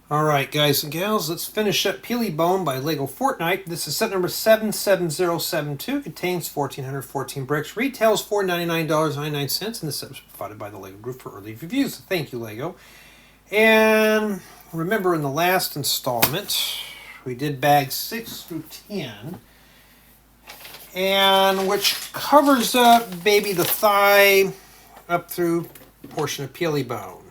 Alright guys and gals, let's finish up Peely Bone by LEGO Fortnite. This is set number 77072. Contains 1,414 bricks. Retails $499.99. And this set was provided by the LEGO Group for early reviews. Thank you, LEGO. And remember in the last installment, we did bags 6 through 10. And which covers up baby the thigh up through a portion of Peely Bone.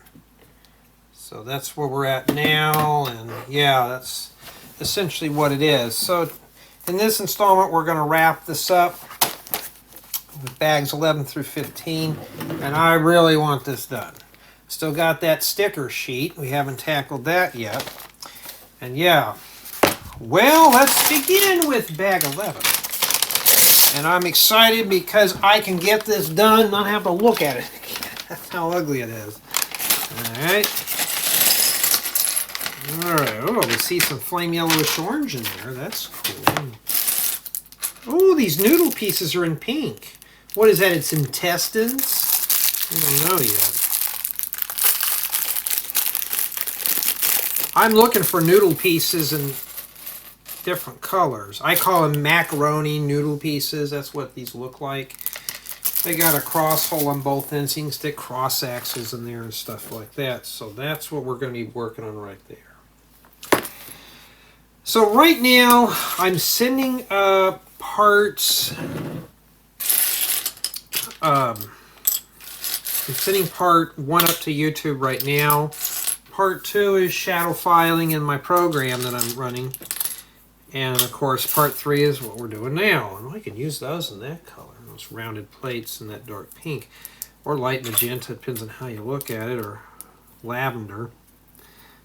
So that's where we're at now, and yeah, that's essentially what it is. So in this installment, we're going to wrap this up with bags 11 through 15, and I really want this done. Still got that sticker sheet. We haven't tackled that yet. And yeah, well, let's begin with bag 11. And I'm excited because I can get this done, not have to look at it again. That's how ugly it is. All right. Alright, oh, we see some flame yellowish orange in there. That's cool. Oh, these noodle pieces are in pink. What is that? It's intestines? I don't know yet. I'm looking for noodle pieces in different colors. I call them macaroni noodle pieces. That's what these look like. They got a cross hole on both ends. You can stick cross axes in there and stuff like that. So that's what we're going to be working on right there. So right now, I'm sending parts. I'm sending part 1 up to YouTube right now. Part 2 is shadow filing in my program that I'm running. And of course, part 3 is what we're doing now. And I can use those in that color. Those rounded plates in that dark pink. Or light magenta, depends on how you look at it. Or lavender.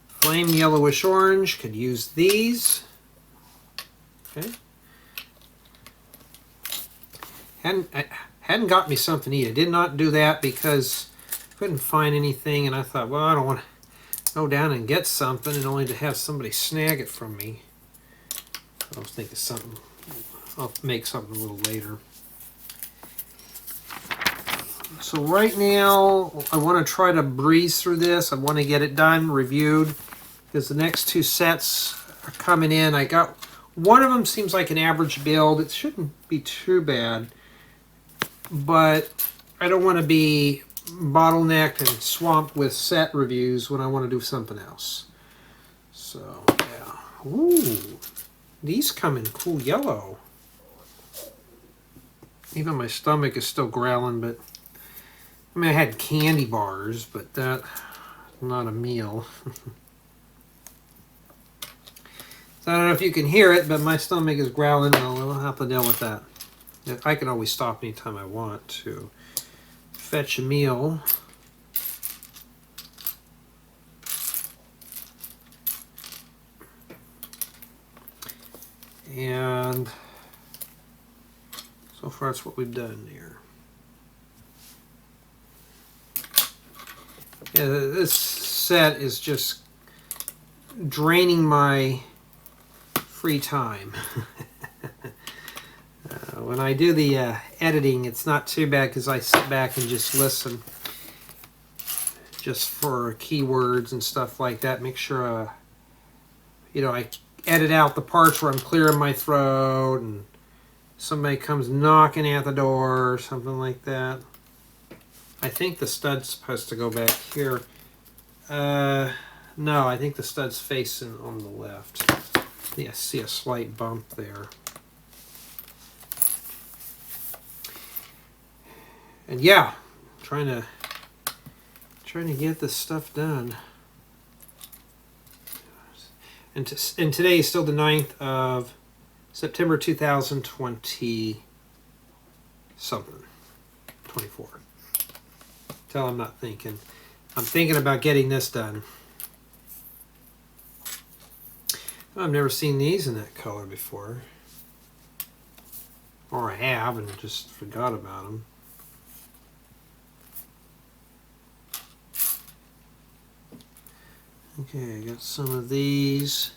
Flame yellowish orange, could use these. Okay. Hadn't got me something to eat. I did not do that because I couldn't find anything, and I thought, well, I don't want to go down and get something and only to have somebody snag it from me. I was thinking something, I'll make something a little later. So right now, I want to try to breeze through this. I want to get it done, reviewed, because the next 2 sets are coming in. I got one of them seems like an average build. It shouldn't be too bad, but I don't want to be bottlenecked and swamped with set reviews when I want to do something else. So yeah, ooh, these come in cool yellow. Even my stomach is still growling, but I mean, I had candy bars, but that's not a meal. So I don't know if you can hear it, but my stomach is growling, and I'll have to deal with that. I can always stop anytime I want to fetch a meal. And so far that's what we've done here. Yeah, this set is just draining my free time. When I do the editing, it's not too bad because I sit back and just listen, just for keywords and stuff like that. Make sure, you know, I edit out the parts where I'm clearing my throat and somebody comes knocking at the door or something like that. I think the stud's supposed to go back here. No, I think the stud's facing on the left. Yeah, see a slight bump there. And yeah, trying to get this stuff done. And today is still the 9th of September 2020 something. 24. Tell I'm not thinking. I'm thinking about getting this done. I've never seen these in that color before. Or I have and just forgot about them. Okay, I got some of these.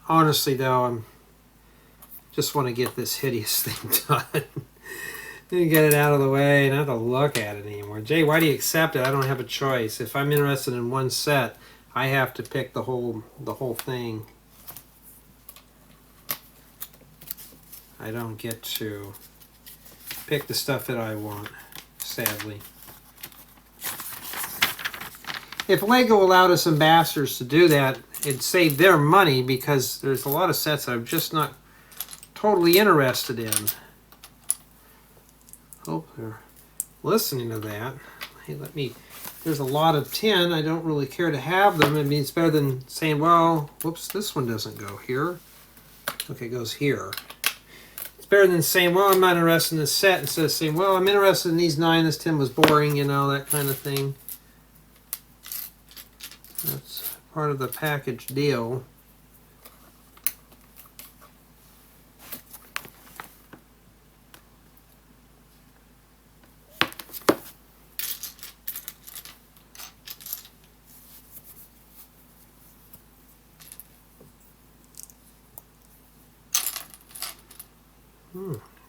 Honestly though, I'm just want to get this hideous thing done. And get it out of the way and not have to look at it anymore. Jay, why do you accept it? I don't have a choice. If I'm interested in one set, I have to pick the whole thing. I don't get to pick the stuff that I want, sadly. If LEGO allowed us ambassadors to do that, it'd save their money, because there's a lot of sets I'm just not totally interested in. Hope they're listening to that. Hey, there's a lot of tin. I don't really care to have them. I mean, it's better than saying, well, whoops, this one doesn't go here. Okay, it goes here. It's better than saying, well, I'm not interested in this set, instead of saying, well, I'm interested in these 9, this 10 was boring, you know, that kind of thing. That's part of the package deal.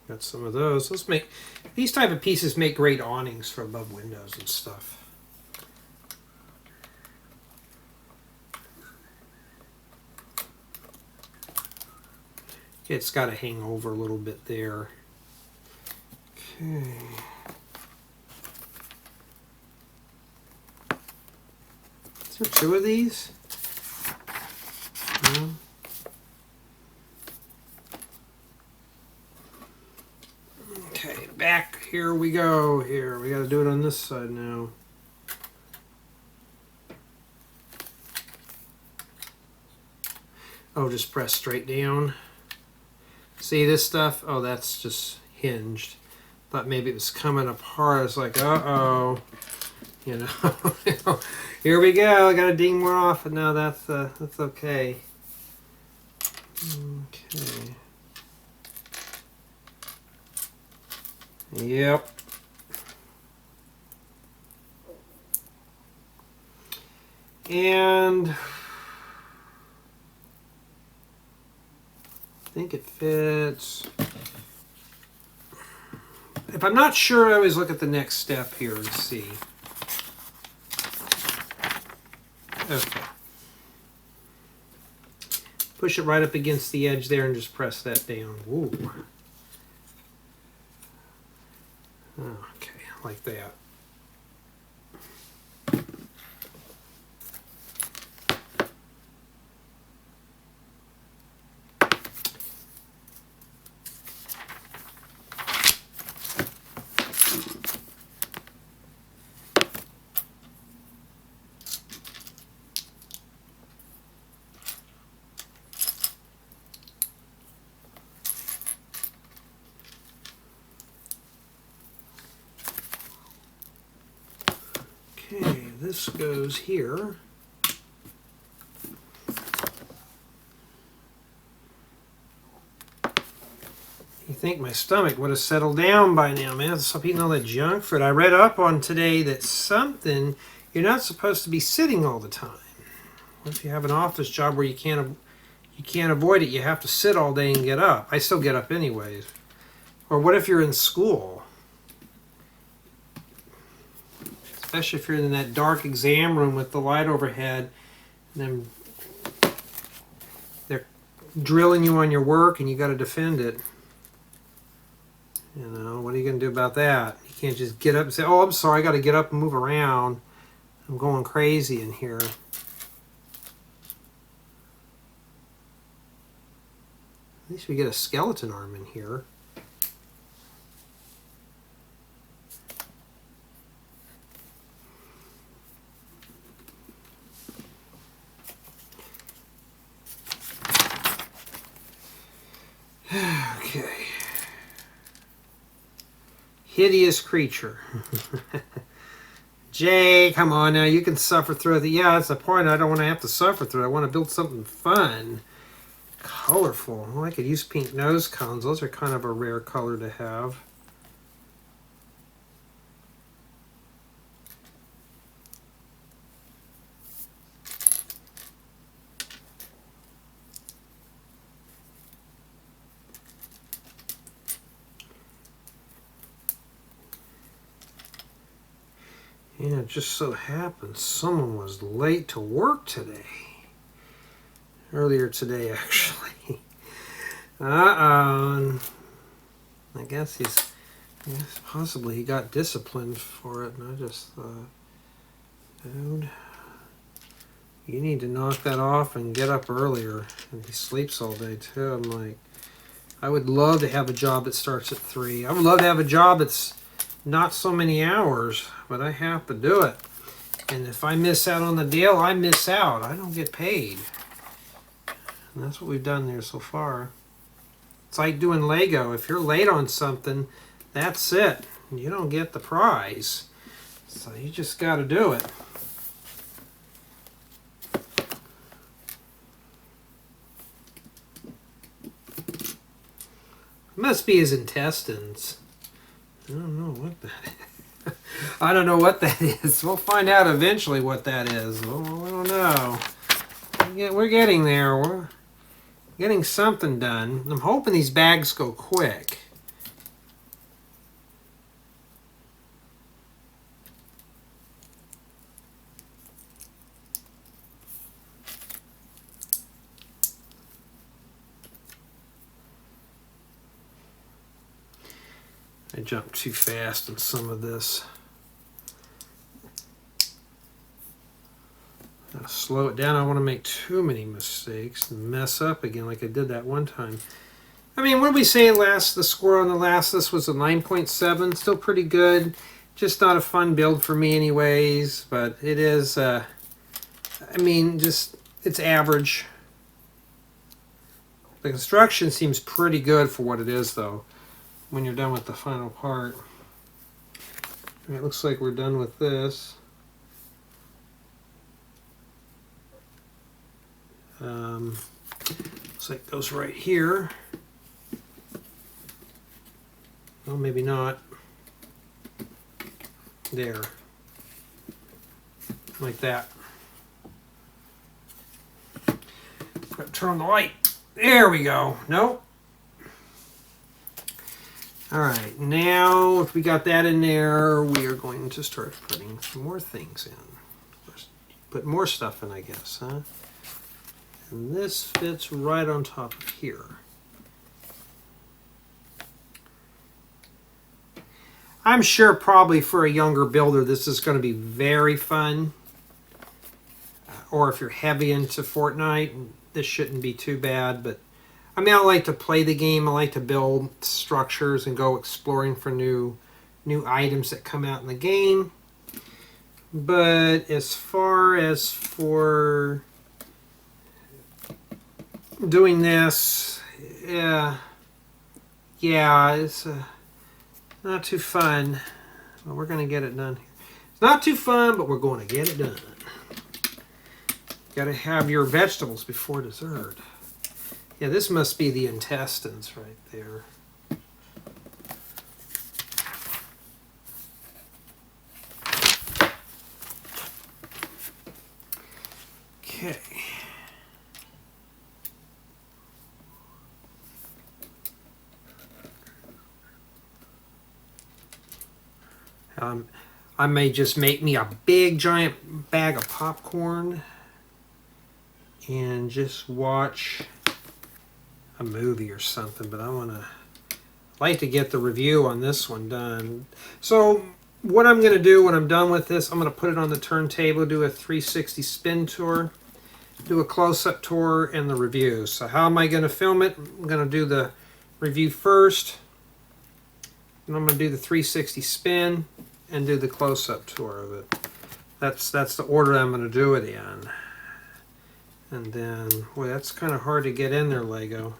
Got some of those. These type of pieces make great awnings for above windows and stuff. It's got to hang over a little bit there. Okay. Is there 2 of these? No. Okay, back. Here we go. Here, we got to do it on this side now. Oh, just press straight down. See this stuff? Oh, that's just hinged. Thought maybe it was coming apart. I was like, uh-oh. You know, here we go. I got to ding more off, and now that's okay. Okay. Yep. And I think it fits. If I'm not sure, I always look at the next step here and see. Okay. Push it right up against the edge there and just press that down. Ooh. Okay, like that. Okay, this goes here. You think my stomach would have settled down by now, man. Stop eating all that junk food. I read up on today that you're not supposed to be sitting all the time. What if you have an office job where you can't avoid it? You have to sit all day and get up. I still get up anyways. Or what if you're in school? Especially if you're in that dark exam room with the light overhead, and then they're drilling you on your work and you got to defend it. You know, what are you going to do about that? You can't just get up and say, oh, I'm sorry, I got to get up and move around. I'm going crazy in here. At least we get a skeleton arm in here. Okay. Hideous creature. Jay, come on now. You can suffer through it. Yeah, that's the point. I don't want to have to suffer through it. I want to build something fun. Colorful. Well, I could use pink nose cones. Those are kind of a rare color to have. Yeah, it just so happens someone was late to work today. Earlier today, actually. Uh-oh. I guess possibly he got disciplined for it, and I just thought, dude, you need to knock that off and get up earlier. And he sleeps all day, too. I'm like, I would love to have a job that starts at 3. I would love to have a job that's not so many hours, but I have to do it. And if I miss out on the deal, I miss out. I don't get paid. And that's what we've done there so far. It's like doing Lego. If you're late on something, that's it. You don't get the prize. So you just got to do it. It must be his intestines. I don't know what that is. I don't know what that is. We'll find out eventually what that is. Oh, I don't know. We're getting there. We're getting something done. I'm hoping these bags go quick. I jumped too fast in some of this. I'll slow it down. I don't want to make too many mistakes and mess up again like I did that one time. I mean, what did we say the score on the last? This was a 9.7. Still pretty good. Just not a fun build for me anyways. But it is, I mean, just, it's average. The construction seems pretty good for what it is, though, when you're done with the final part. It looks like we're done with this. Looks like it goes right here. Well, maybe not. There. Like that. Turn on the light. There we go. Nope. Alright, now if we got that in there, we are going to start putting some more things in. Put more stuff in, I guess, huh? And this fits right on top of here. I'm sure probably for a younger builder this is going to be very fun. Or if you're heavy into Fortnite, this shouldn't be too bad. But I mean, I like to play the game. I like to build structures and go exploring for new items that come out in the game. But as far as for doing this, yeah, it's not too fun. Well, we're going to get it done here. It's not too fun, but we're going to get it done. Got to have your vegetables before dessert. Yeah, this must be the intestines right there. Okay. I may just make me a big giant bag of popcorn and just watch a movie or something, but I'd like to get the review on this one done. So what I'm going to do when I'm done with this, I'm going to put it on the turntable, do a 360 spin tour, do a close-up tour, and the review. So how am I going to film it? I'm going to do the review first, and I'm going to do the 360 spin and do the close-up tour of it. That's the order I'm going to do it in. And then, boy, that's kind of hard to get in there, Lego.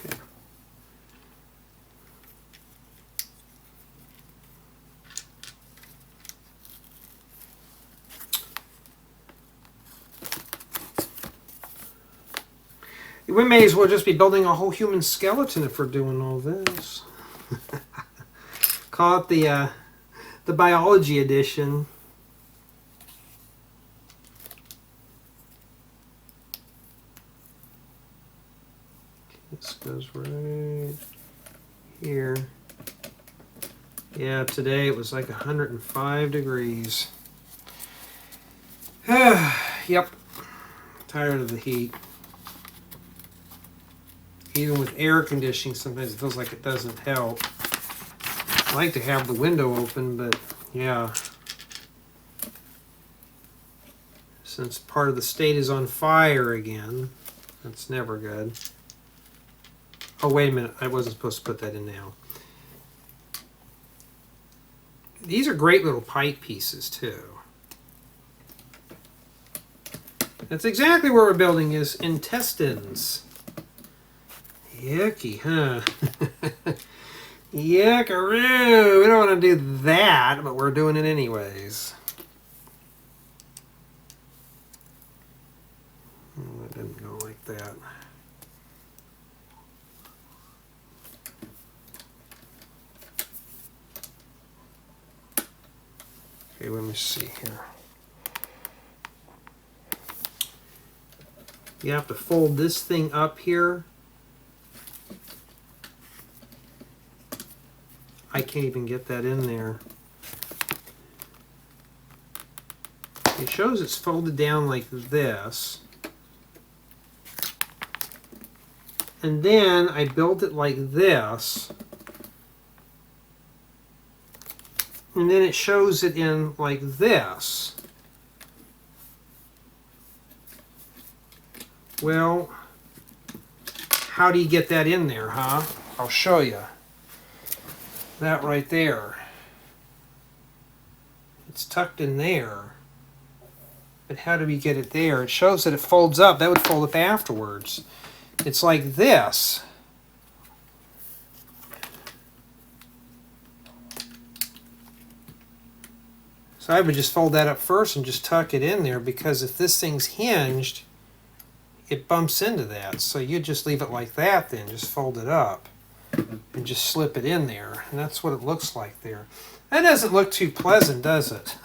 Okay. We may as well just be building a whole human skeleton if we're doing all this. Call it the biology edition. This goes right here. Yeah, today it was like 105 degrees. Yep. Tired of the heat. Even with air conditioning, sometimes it feels like it doesn't help. I like to have the window open, but yeah. Since part of the state is on fire again, that's never good. Oh, wait a minute. I wasn't supposed to put that in now. These are great little pipe pieces, too. That's exactly where we're building is Intestines. Yucky, huh? Yuckaroo! We don't want to do that, but we're doing it anyways. Oh, it didn't go like that. Okay, let me see here. You have to fold this thing up here. I can't even get that in there. It shows it's folded down like this. And then I built it like this. And then it shows it in like this. Well, how do you get that in there, huh? I'll show you. That right there. It's tucked in there. But how do we get it there? It shows that it folds up. That would fold up afterwards. It's like this. So I would just fold that up first and just tuck it in there, because if this thing's hinged, it bumps into that. So you just leave it like that then, just fold it up and just slip it in there. And that's what it looks like there. That doesn't look too pleasant, does it?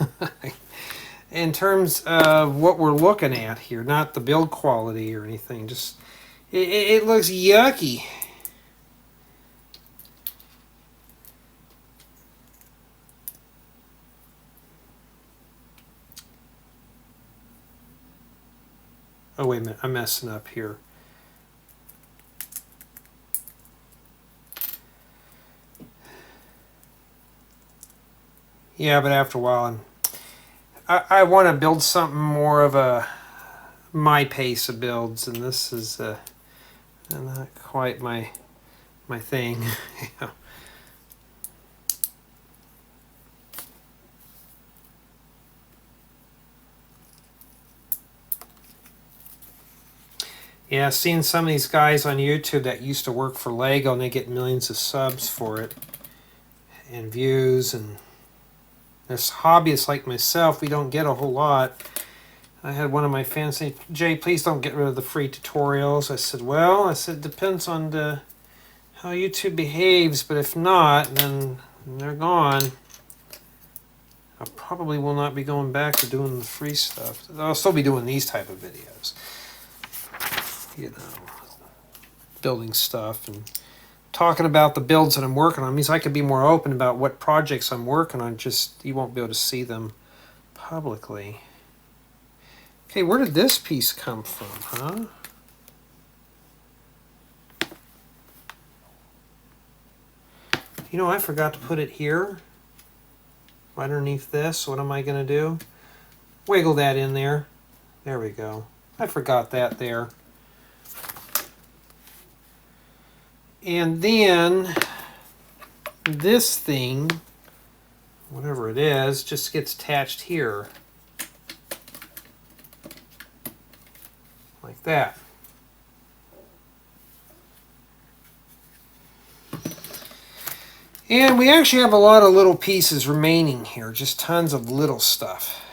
In terms of what we're looking at here, not the build quality or anything, just it looks yucky. Oh, wait a minute, I'm messing up here. Yeah, but after a while, I want to build something more of a my pace of builds, and this is not quite my thing. Yeah. Yeah, seeing some of these guys on YouTube that used to work for LEGO, and they get millions of subs for it and views, and as hobbyists like myself, we don't get a whole lot. I had one of my fans say, "Jay, please don't get rid of the free tutorials." I said, well, it depends on how YouTube behaves, but if not, then they're gone. I probably will not be going back to doing the free stuff. I'll still be doing these type of videos. You know, building stuff and talking about the builds that I'm working on means I could be more open about what projects I'm working on, just you won't be able to see them publicly. Okay, where did this piece come from, huh? You know, I forgot to put it here. Right underneath this. What am I going to do? Wiggle that in there. There we go. I forgot that there. And then this thing, whatever it is, just gets attached here. Like that. And we actually have a lot of little pieces remaining here, just tons of little stuff.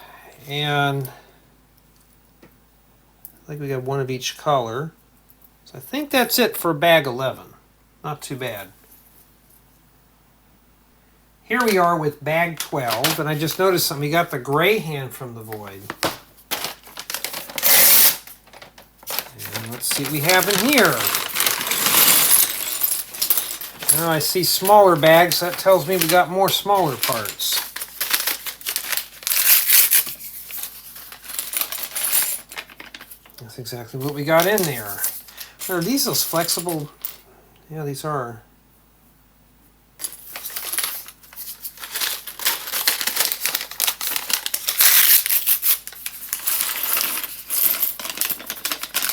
And I think we got one of each color. So I think that's it for bag 11. Not too bad. Here we are with bag 12, and I just noticed something. We got the gray hand from the void. And let's see what we have in here. Now I see smaller bags. That tells me we got more smaller parts. That's exactly what we got in there. Are these those flexible? Yeah, these are.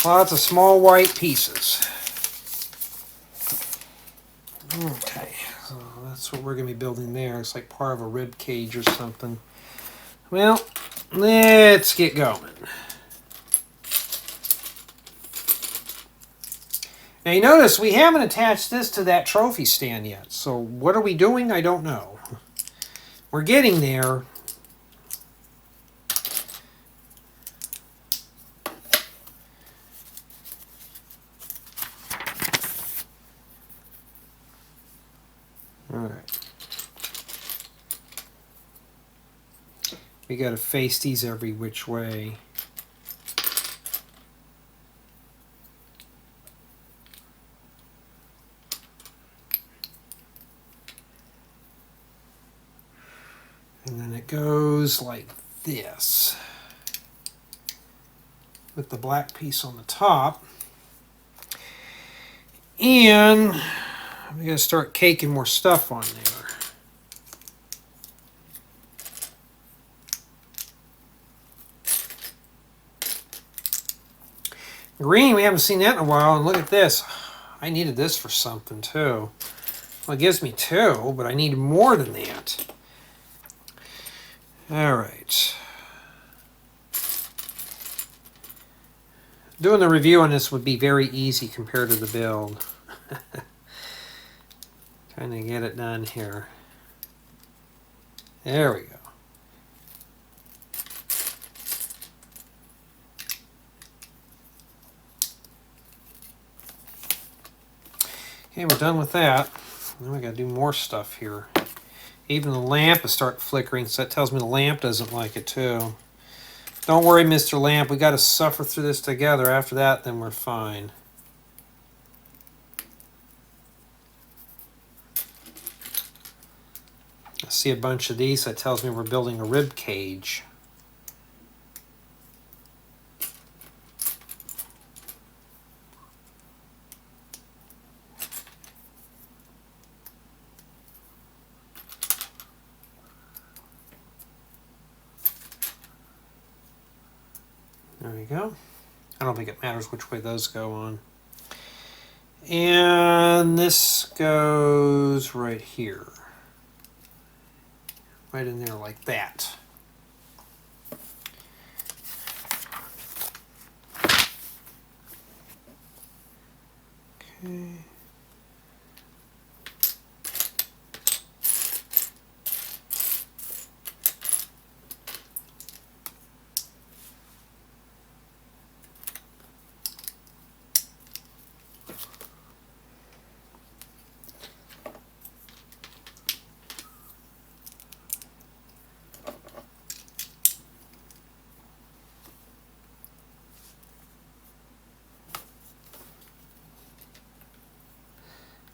Lots of small white pieces. Okay, so that's what we're going to be building there. It's like part of a rib cage or something. Well, let's get going. Now you notice we haven't attached this to that trophy stand yet. So what are we doing? I don't know. We're getting there. All right. We got to face these every which way. And then it goes like this, with the black piece on the top. And we gotta start caking more stuff on there. Green, we haven't seen that in a while, and look at this. I needed this for something too. Well, it gives me two, but I need more than that. All right. Doing the review on this would be very easy compared to the build. Trying to get it done here. There we go. Okay, we're done with that. Now we got to do more stuff here. Even the lamp is starting flickering, so that tells me the lamp doesn't like it too. Don't worry, Mr. Lamp. We got to suffer through this together. After that, then we're fine. I see a bunch of these. That tells me we're building a rib cage. There we go. I don't think it matters which way those go on. And this goes right here. Right in there like that. Okay.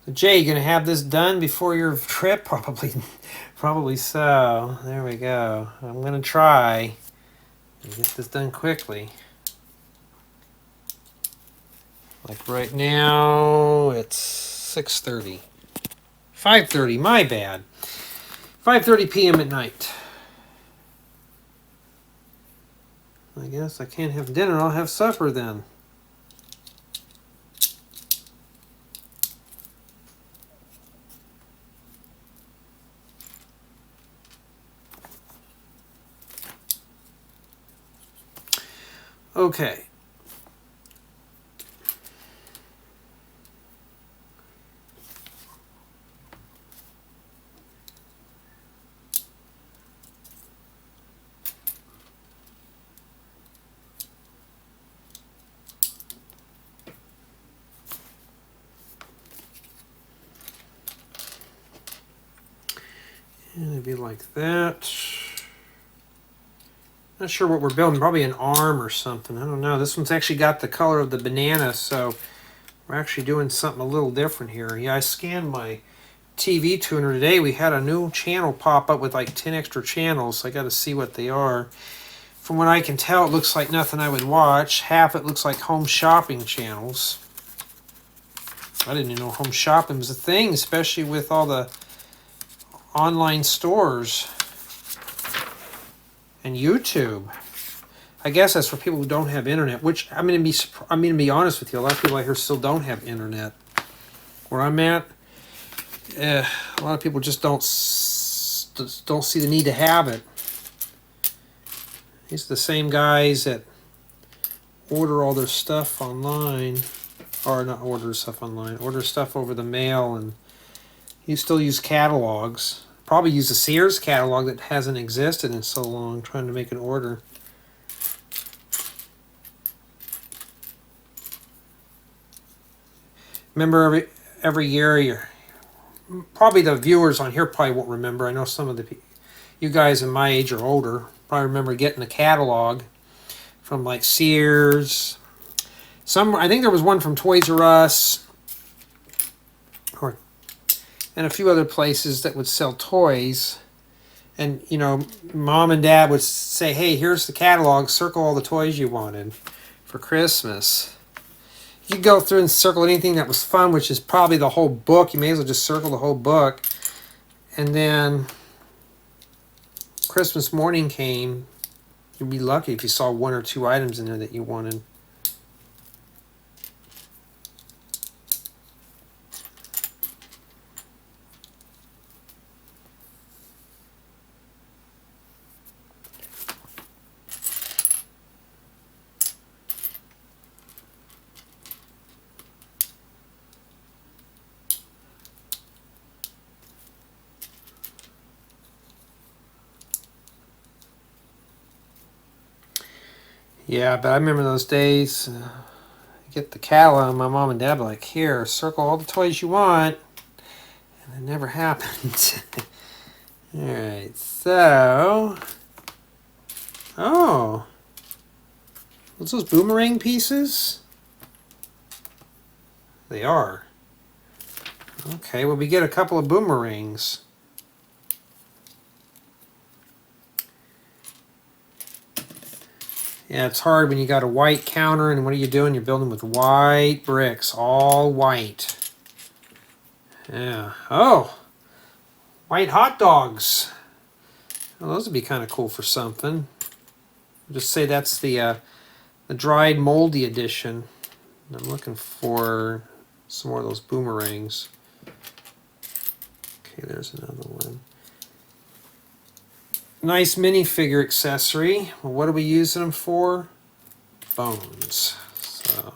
So Jay, you gonna have this done before your trip? Probably so. There we go. I'm gonna try and get this done quickly. Like right now, it's 6:30. 5:30, my bad. 5:30 p.m. at night. I guess I can't have dinner, I'll have supper then. Okay. And it'd be like that. Not sure what we're building, probably an arm or something. I don't know. This one's actually got the color of the banana, so we're actually doing something a little different here. Yeah, I scanned my TV tuner today, we had a new channel pop up with like 10 extra channels. So I got to see what they are. From what I can tell, it looks like nothing I would watch. Half it looks like home shopping channels. I didn't even know home shopping was a thing, especially with all the online stores and YouTube. I guess that's for people who don't have internet, which I'm going to be honest with you, a lot of people out here still don't have internet. Where I'm at, a lot of people just don't see the need to have it. These are the same guys that order all their stuff online, or not order stuff online, order stuff over the mail, and you still use catalogs. Probably use a Sears catalog that hasn't existed in so long, trying to make an order. Remember every year, probably the viewers on here probably won't remember. I know some of you guys in my age or older probably remember getting a catalog from like Sears. I think there was one from Toys R Us, and a few other places that would sell toys. And, you know, Mom and Dad would say, hey, here's the catalog, circle all the toys you wanted for Christmas. You could go through and circle anything that was fun, which is probably the whole book. You may as well just circle the whole book. And then Christmas morning came, you'd be lucky if you saw one or two items in there that you wanted. Yeah, but I remember those days. Get the catalog, and my mom and dad were like, here, circle all the toys you want. And it never happened. Alright, so... Oh. What's those boomerang pieces? They are. Okay, well, we get a couple of boomerangs. Yeah, it's hard when you got a white counter, and what are you doing? You're building with white bricks, all white. Yeah. Oh, white hot dogs. Well, those would be kind of cool for something. I'll just say that's the dried moldy edition. I'm looking for some more of those boomerangs. Okay, there's another one. Nice minifigure accessory. Well, what are we using them for? Bones. So.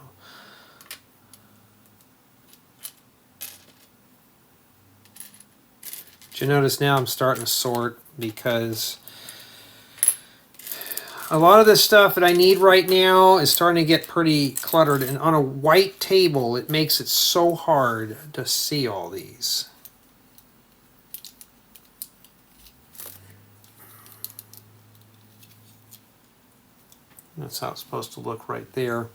But you notice now I'm starting to sort because a lot of this stuff that I need right now is starting to get pretty cluttered. And on a white table, it makes it so hard to see all these. That's how it's supposed to look right there.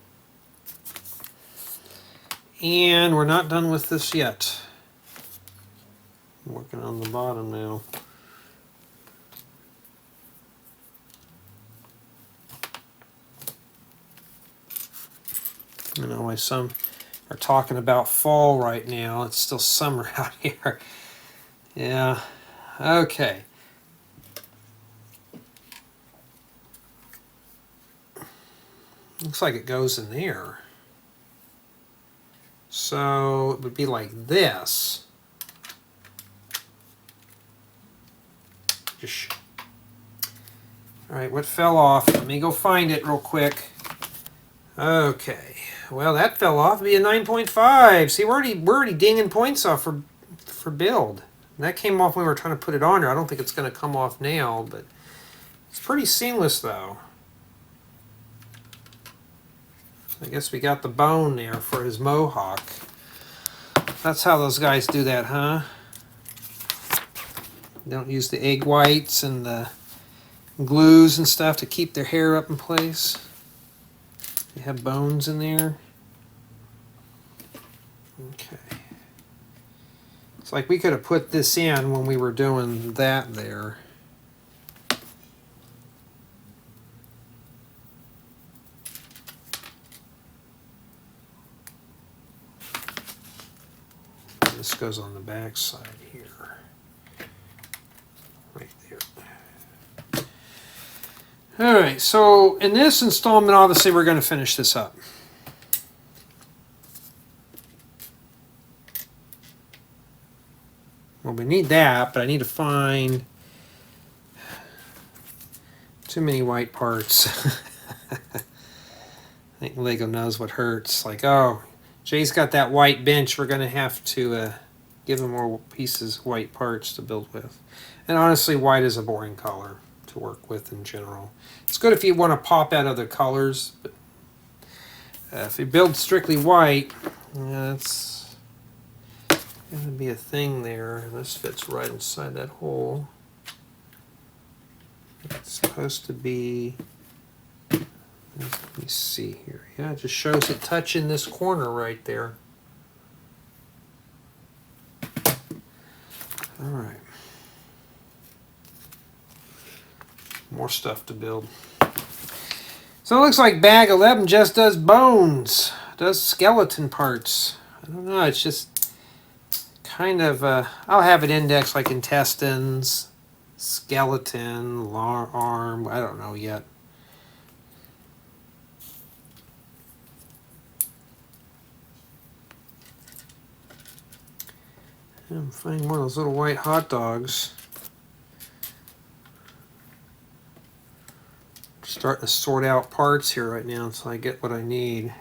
And we're not done with this yet. I'm working on the bottom now. I know why some are talking about fall right now. It's still summer out here. Yeah. Okay. Looks like it goes in there. So it would be like this. All right, what fell off? Let me go find it real quick. Okay, well that fell off. It'd be a 9.5. See, we're already dinging points off for build. And that came off when we were trying to put it on there. I don't think it's going to come off now, but it's pretty seamless though. I guess we got the bone there for his mohawk. That's how those guys do that, huh? They don't use the egg whites and the glues and stuff to keep their hair up in place. They have bones in there. Okay. It's like we could have put this in when we were doing that there. This goes on the back side here. Right there. All right, so in this installment, obviously, we're going to finish this up. Well, we need that, but I need to find too many white parts. I think LEGO knows what hurts. Like, oh, Jay's got that white bench. We're going to have to give him more pieces, white parts to build with. And honestly, white is a boring color to work with in general. It's good if you want to pop out other colors, but if you build strictly white, that's going to be a thing there. This fits right inside that hole. It's supposed to be, let me see here. Yeah, it just shows it touching this corner right there. All right. More stuff to build. So it looks like bag 11 just does bones, does skeleton parts. I don't know, it's just kind of, I'll have it indexed like intestines, skeleton, arm, I don't know yet. I'm finding more of those little white hot dogs. Starting to sort out parts here right now until I get what I need.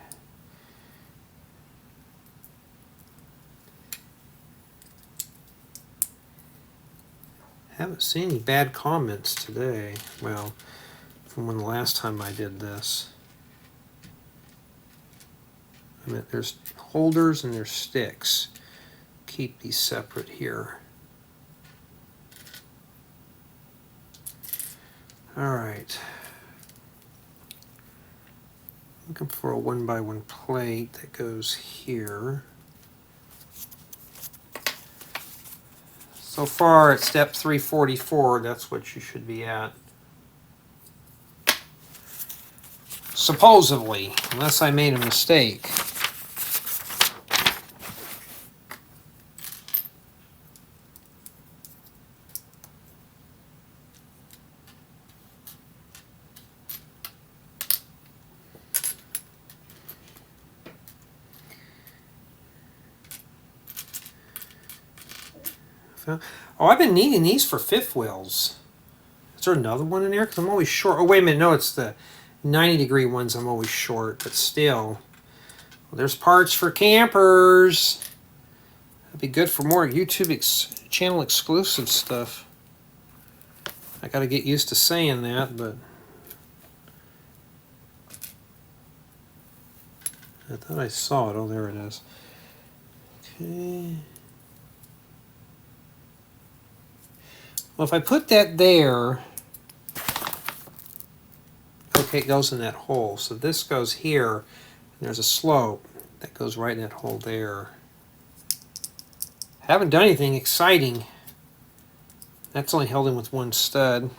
Haven't seen any bad comments today. Well, from when the last time I did this. I mean, there's holders and there's sticks. Keep these separate here. All right. Looking for a 1x1 plate that goes here. So far at step 344, that's what you should be at. Supposedly, unless I made a mistake. Oh, I've been needing these for fifth wheels. Is there another one in there? Because I'm always short. Oh, wait a minute. No, it's the 90-degree ones I'm always short. But still. Well, there's parts for campers. That'd be good for more YouTube channel exclusive stuff. I got to get used to saying that, but I thought I saw it. Oh, there it is. Okay. Well, if I put that there, okay, it goes in that hole. So this goes here, and there's a slope that goes right in that hole there. Haven't done anything exciting. That's only held in with one stud.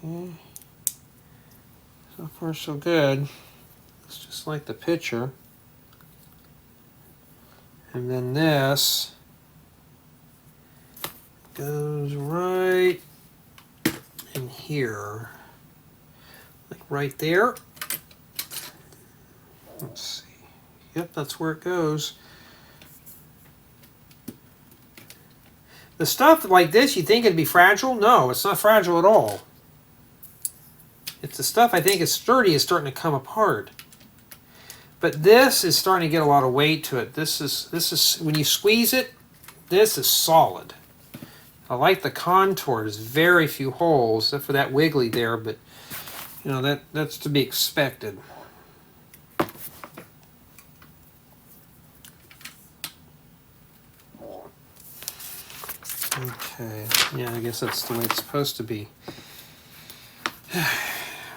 Okay. So far, so good. It's just like the picture. And then this goes right in here, like right there. Let's see. Yep, that's where it goes. The stuff like this, you think it'd be fragile? No, it's not fragile at all. It's the stuff I think is sturdy is starting to come apart. But this is starting to get a lot of weight to it. This is when you squeeze it, this is solid. I like the contour. There's very few holes, except for that wiggly there, but you know that's to be expected. Okay, yeah, I guess that's the way it's supposed to be.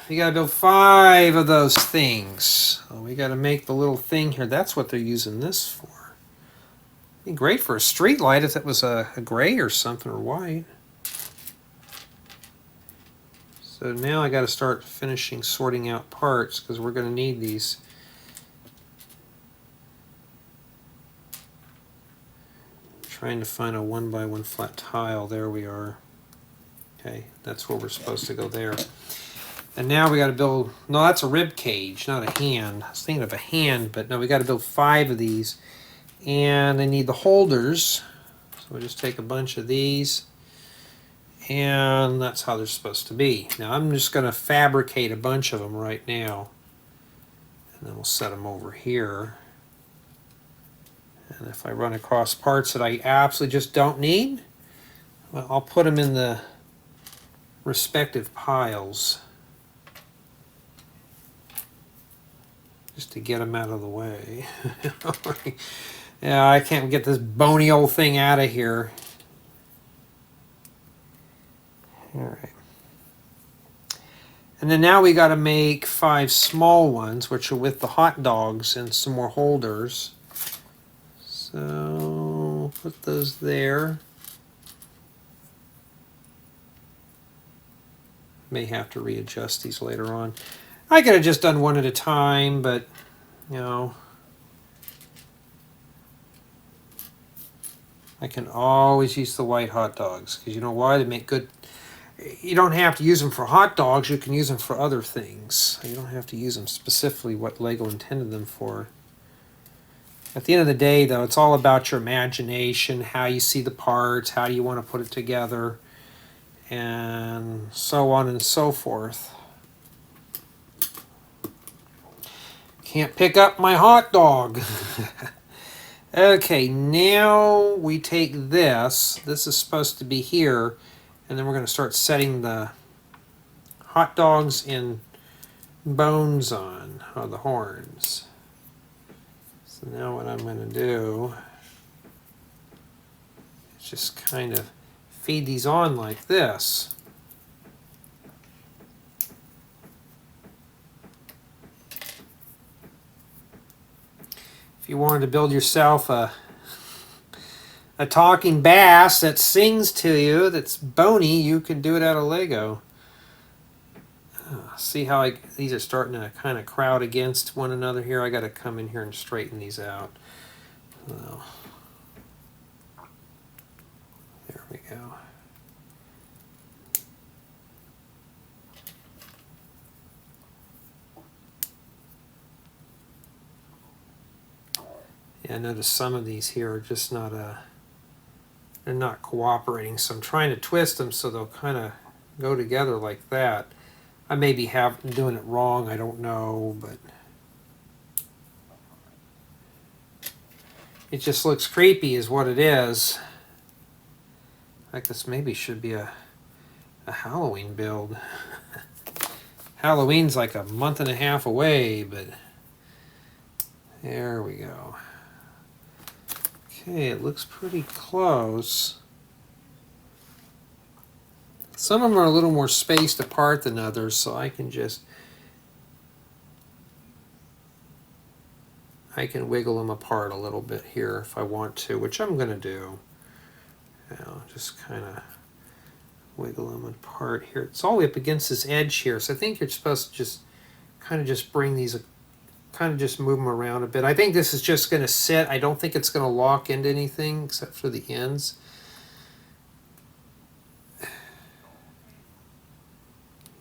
You gotta build 5 of those things. So we gotta make the little thing here. That's what they're using this for. Be great for a street light if it was a gray or something, or white. So now I gotta start finishing sorting out parts because we're gonna need these. Trying to find a 1x1 flat tile. There we are. Okay, that's where we're supposed to go there. And now we got to build, no, that's a rib cage, not a hand. I was thinking of a hand, but no, we got to build 5 of these. And I need the holders. So we'll just take a bunch of these. And that's how they're supposed to be. Now I'm just going to fabricate a bunch of them right now. And then we'll set them over here. And if I run across parts that I absolutely just don't need, well, I'll put them in the respective piles just to get them out of the way. Yeah, I can't get this bony old thing out of here. All right. And then now we got to make 5 small ones, which are with the hot dogs and some more holders. So put those there. May have to readjust these later on. I could have just done one at a time, but you know, I can always use the white hot dogs because you know why? They make good. You don't have to use them for hot dogs. You can use them for other things. You don't have to use them specifically what LEGO intended them for. At the end of the day, though, it's all about your imagination, how you see the parts, how do you want to put it together, and so on and so forth. Can't pick up my hot dog. Okay, now we take this. This is supposed to be here, and then we're going to start setting the hot dogs and bones on, or the horns. So now what I'm going to do is just kind of feed these on like this. If you wanted to build yourself a talking bass that sings to you, that's bony, you can do it out of Lego. See how these are starting to kind of crowd against one another here. I got to come in here and straighten these out. So, there we go. Yeah, I notice some of these here are just not they're not cooperating. So I'm trying to twist them so they'll kind of go together like that. I may be doing it wrong, I don't know, but it just looks creepy is what it is. Like this maybe should be a Halloween build. Halloween's like a month and a half away, but there we go. Okay, it looks pretty close. Some of them are a little more spaced apart than others, so I can wiggle them apart a little bit here if I want to, which I'm going to do. Just kind of wiggle them apart here. It's all the way up against this edge here, so I think you're supposed to just kind of just bring these, kind of just move them around a bit. I think this is just going to sit. I don't think it's going to lock into anything except for the ends.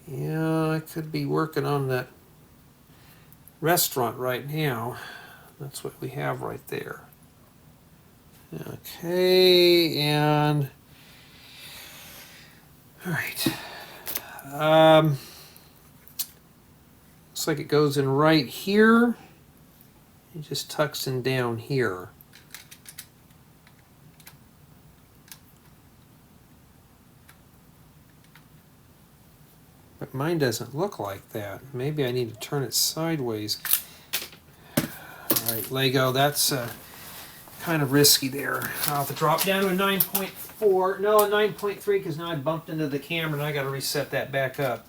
Yeah, I could be working on that restaurant right now. That's what we have right there. Okay, and all right. Looks like it goes in right here. It just tucks in down here. But mine doesn't look like that. Maybe I need to turn it sideways. All right, Lego, that's kind of risky there. I'll have to drop down to a 9.4. No, a 9.3 because now I bumped into the camera and I got to reset that back up.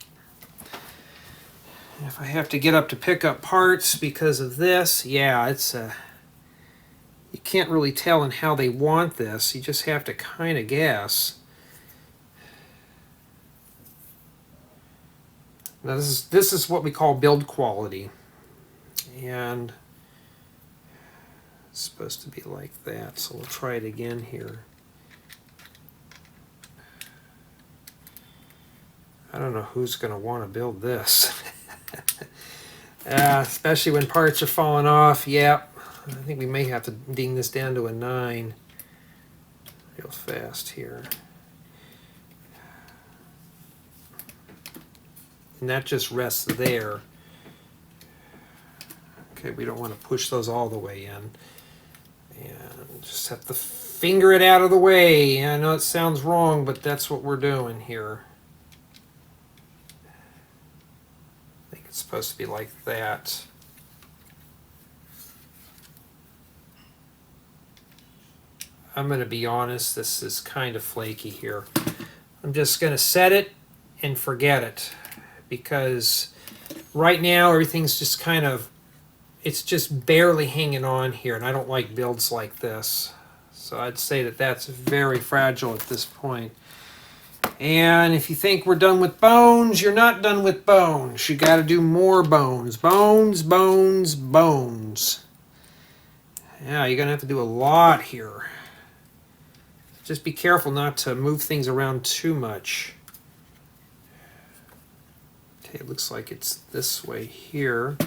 If I have to get up to pick up parts because of this, yeah, it's you can't really tell in how they want this. You just have to kind of guess. Now this is what we call build quality, and it's supposed to be like that. So we'll try it again here. I don't know who's going to want to build this. Especially when parts are falling off. Yep. I think we may have to ding this down to a 9 real fast here. And that just rests there. Okay, we don't want to push those all the way in. And just have to finger it out of the way. I know it sounds wrong, but that's what we're doing here. It's supposed to be like that. I'm going to be honest, this is kind of flaky here. I'm just going to set it and forget it, because right now everything's just kind of, it's just barely hanging on here, and I don't like builds like this. So I'd say that that's very fragile at this point. And if you think we're done with bones, you're not done with bones. You got to do more bones. Bones, bones, bones. Yeah, you're going to have to do a lot here. Just be careful not to move things around too much. Okay, it looks like it's this way here.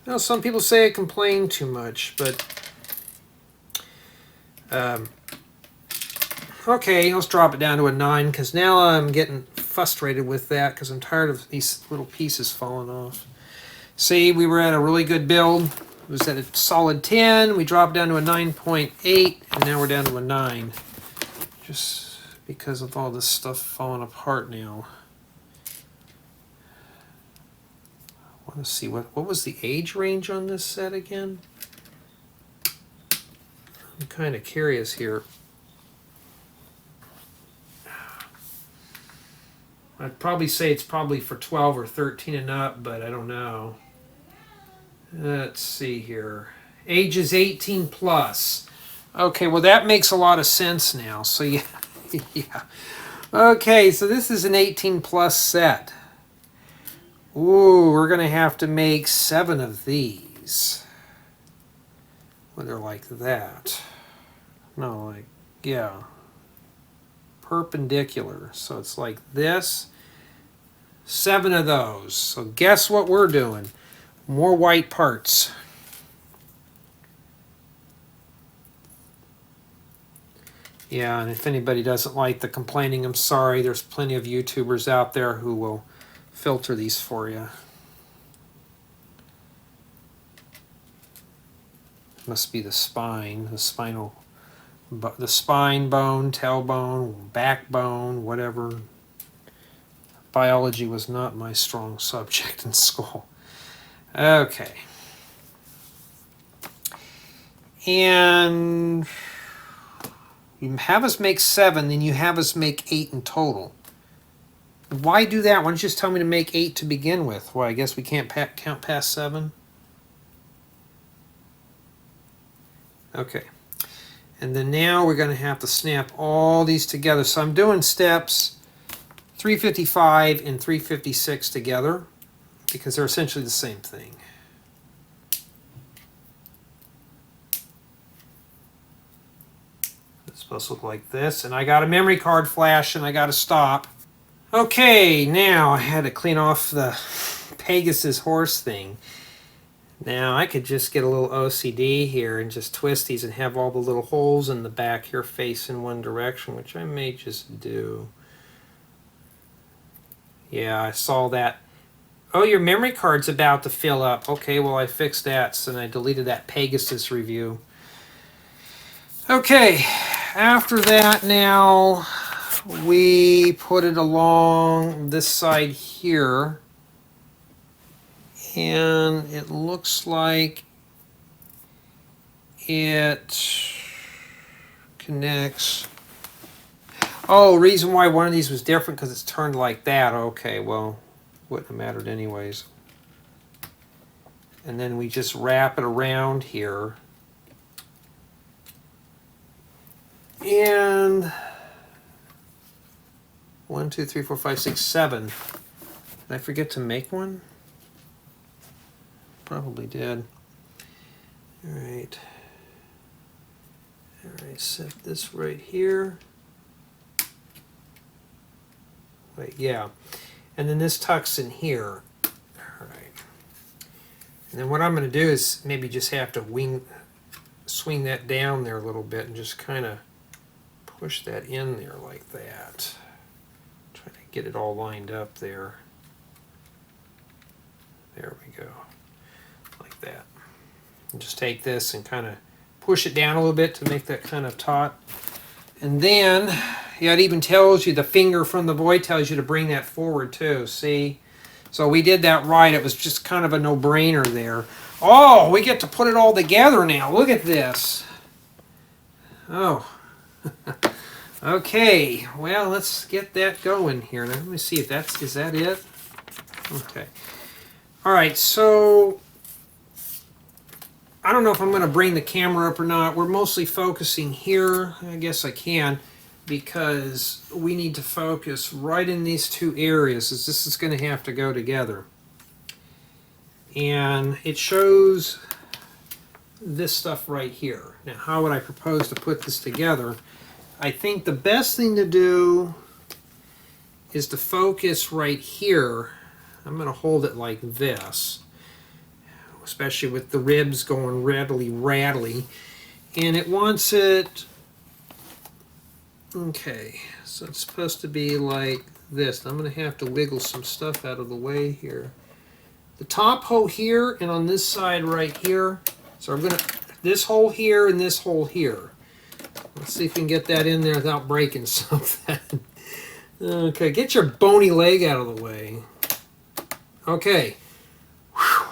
Now, some people say I complain too much, but okay, let's drop it down to a 9, because now I'm getting frustrated with that because I'm tired of these little pieces falling off. See, we were at a really good build. It was at a solid 10. We dropped down to a 9.8, and now we're down to a 9. Just because of all this stuff falling apart now. I want to see what was the age range on this set again? I'm kind of curious here. I'd probably say it's probably for 12 or 13 and up, but I don't know. Let's see here. Age is 18 plus. Okay, well that makes a lot of sense now. So yeah, yeah. Okay, so this is an 18 plus set. Ooh, we're going to have to make 7 of these. When they're like that. No, like, yeah. Perpendicular. So it's like this. 7 of those. So guess what we're doing? More white parts. Yeah, and if anybody doesn't like the complaining, I'm sorry. There's plenty of YouTubers out there who will filter these for you. Must be the spine, the spinal, the spine bone, tailbone, backbone, whatever. Biology was not my strong subject in school. Okay. And you have us make 7, then you have us make 8 in total. Why do that? Why don't you just tell me to make 8 to begin with? Well, I guess we can't count past 7. Okay. And then now we're going to have to snap all these together. So I'm doing steps 355 and 356 together because they're essentially the same thing. It's supposed to look like this. And I got a memory card flash and I got to stop. Okay, now I had to clean off the Pegasus horse thing. Now I could just get a little OCD here and just twist these and have all the little holes in the back here face in one direction, which I may just do. Yeah, I saw that. Oh, your memory card's about to fill up. Okay, well I fixed that, so then I deleted that Pegasus review. Okay, after that now we put it along this side here. And it looks like it connects. Oh, reason why one of these was different because it's turned like that. Okay, well, wouldn't have mattered anyways. And then we just wrap it around here. And 1, 2, 3, 4, 5, 6, 7. Did I forget to make one? Probably did. All right. All right, set this right here. Wait, yeah. And then this tucks in here. All right. And then what I'm going to do is maybe just have to swing that down there a little bit and just kind of push that in there like that. Try to get it all lined up there. There we go. Like that. And just take this and kind of push it down a little bit to make that kind of taut. And then, yeah, it even tells you, the finger from the boy tells you to bring that forward too, see? So we did that right. It was just kind of a no-brainer there. Oh, we get to put it all together now. Look at this. Oh. Okay, well, let's get that going here. Now, let me see if is that it? Okay. All right, so I don't know if I'm going to bring the camera up or not. We're mostly focusing here. I guess I can, because we need to focus right in these two areas, as this is going to have to go together. And it shows this stuff right here. Now, how would I propose to put this together? I think the best thing to do is to focus right here. I'm going to hold it like this, especially with the ribs going rattly. And it wants it, okay, so it's supposed to be like this. I'm going to have to wiggle some stuff out of the way here. The top hole here and on this side right here. So I'm going to, this hole here and this hole here. Let's see if we can get that in there without breaking something. Okay, get your bony leg out of the way. Okay. Whew.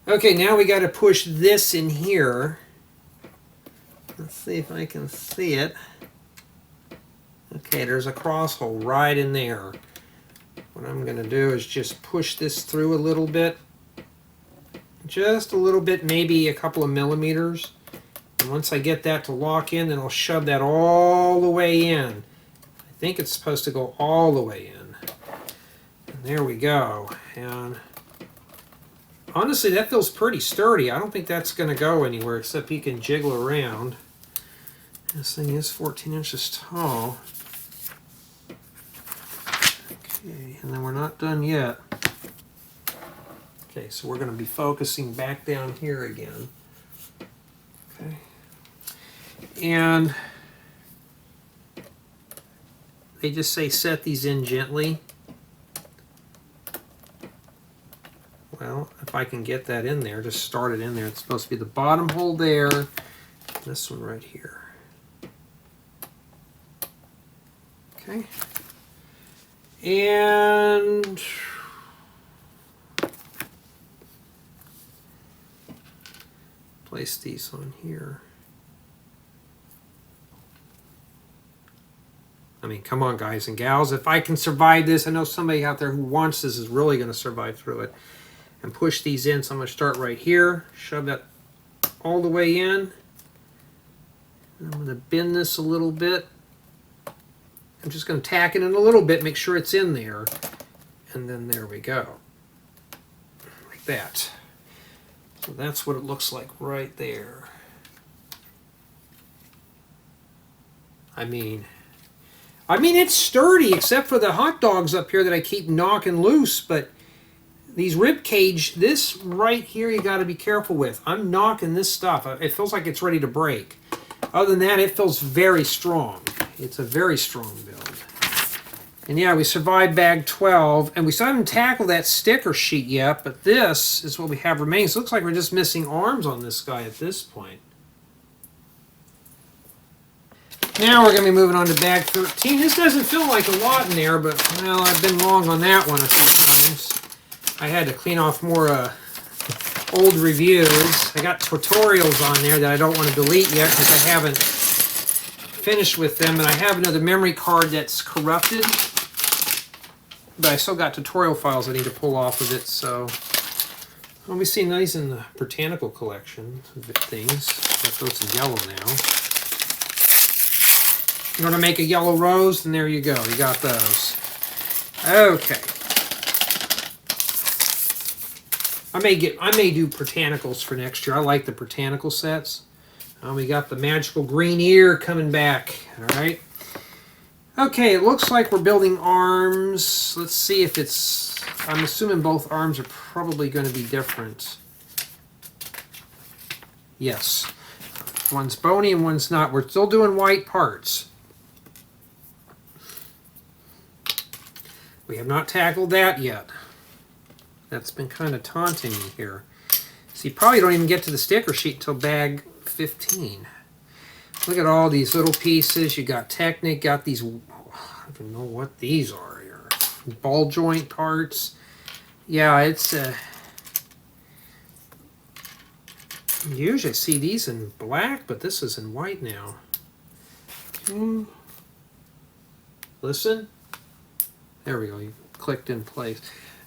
Okay, now we got to push this in here. Let's see if I can see it. Okay, there's a cross hole right in there. What I'm going to do is just push this through a little bit. Just a little bit, maybe a couple of millimeters. And once I get that to lock in, then I'll shove that all the way in. I think it's supposed to go all the way in. And there we go. And honestly, that feels pretty sturdy. I don't think that's going to go anywhere except you can jiggle around. This thing is 14 inches tall. Okay, and then we're not done yet. Okay, so we're going to be focusing back down here again. Okay. And they just say set these in gently. Well, if I can get that in there, just start it in there. It's supposed to be the bottom hole there, this one right here. Okay. And place these on here. I mean, come on, guys and gals. If I can survive this, I know somebody out there who wants this is really going to survive through it. And push these in. So I'm going to start right here. Shove that all the way in. I'm going to bend this a little bit. I'm just going to tack it in a little bit, make sure it's in there. And then there we go. Like that. So that's what it looks like right there. I mean, it's sturdy, except for the hot dogs up here that I keep knocking loose, but these rib cage, this right here you got to be careful with. I'm knocking this stuff. It feels like it's ready to break. Other than that, it feels very strong. It's a very strong build. And yeah, we survived bag 12, and we still haven't tackled that sticker sheet yet, but this is what we have remaining. So it looks like we're just missing arms on this guy at this point. Now we're going to be moving on to bag 13. This doesn't feel like a lot in there, but, well, I've been wrong on that one a few times. I had to clean off more old reviews. I got tutorials on there that I don't want to delete yet because I haven't finished with them, and I have another memory card that's corrupted, but I still got tutorial files I need to pull off of it, so I'll be seeing these in the botanical collection of things. Got those in yellow now. You want to make a yellow rose, then there you go. You got those. Okay. I may do botanicals for next year. I like the botanical sets. We got the magical green ear coming back. All right. Okay, it looks like we're building arms. Let's see if it's... I'm assuming both arms are probably going to be different. Yes. One's bony and one's not. We're still doing white parts. We have not tackled that yet. That's been kind of taunting me here. So you probably don't even get to the sticker sheet until bag 15. Look at all these little pieces. You got Technic, got these, I don't even know what these are here. Ball joint parts. Yeah, it's usually I see these in black, but this is in white now. Listen. There we go. You clicked in place.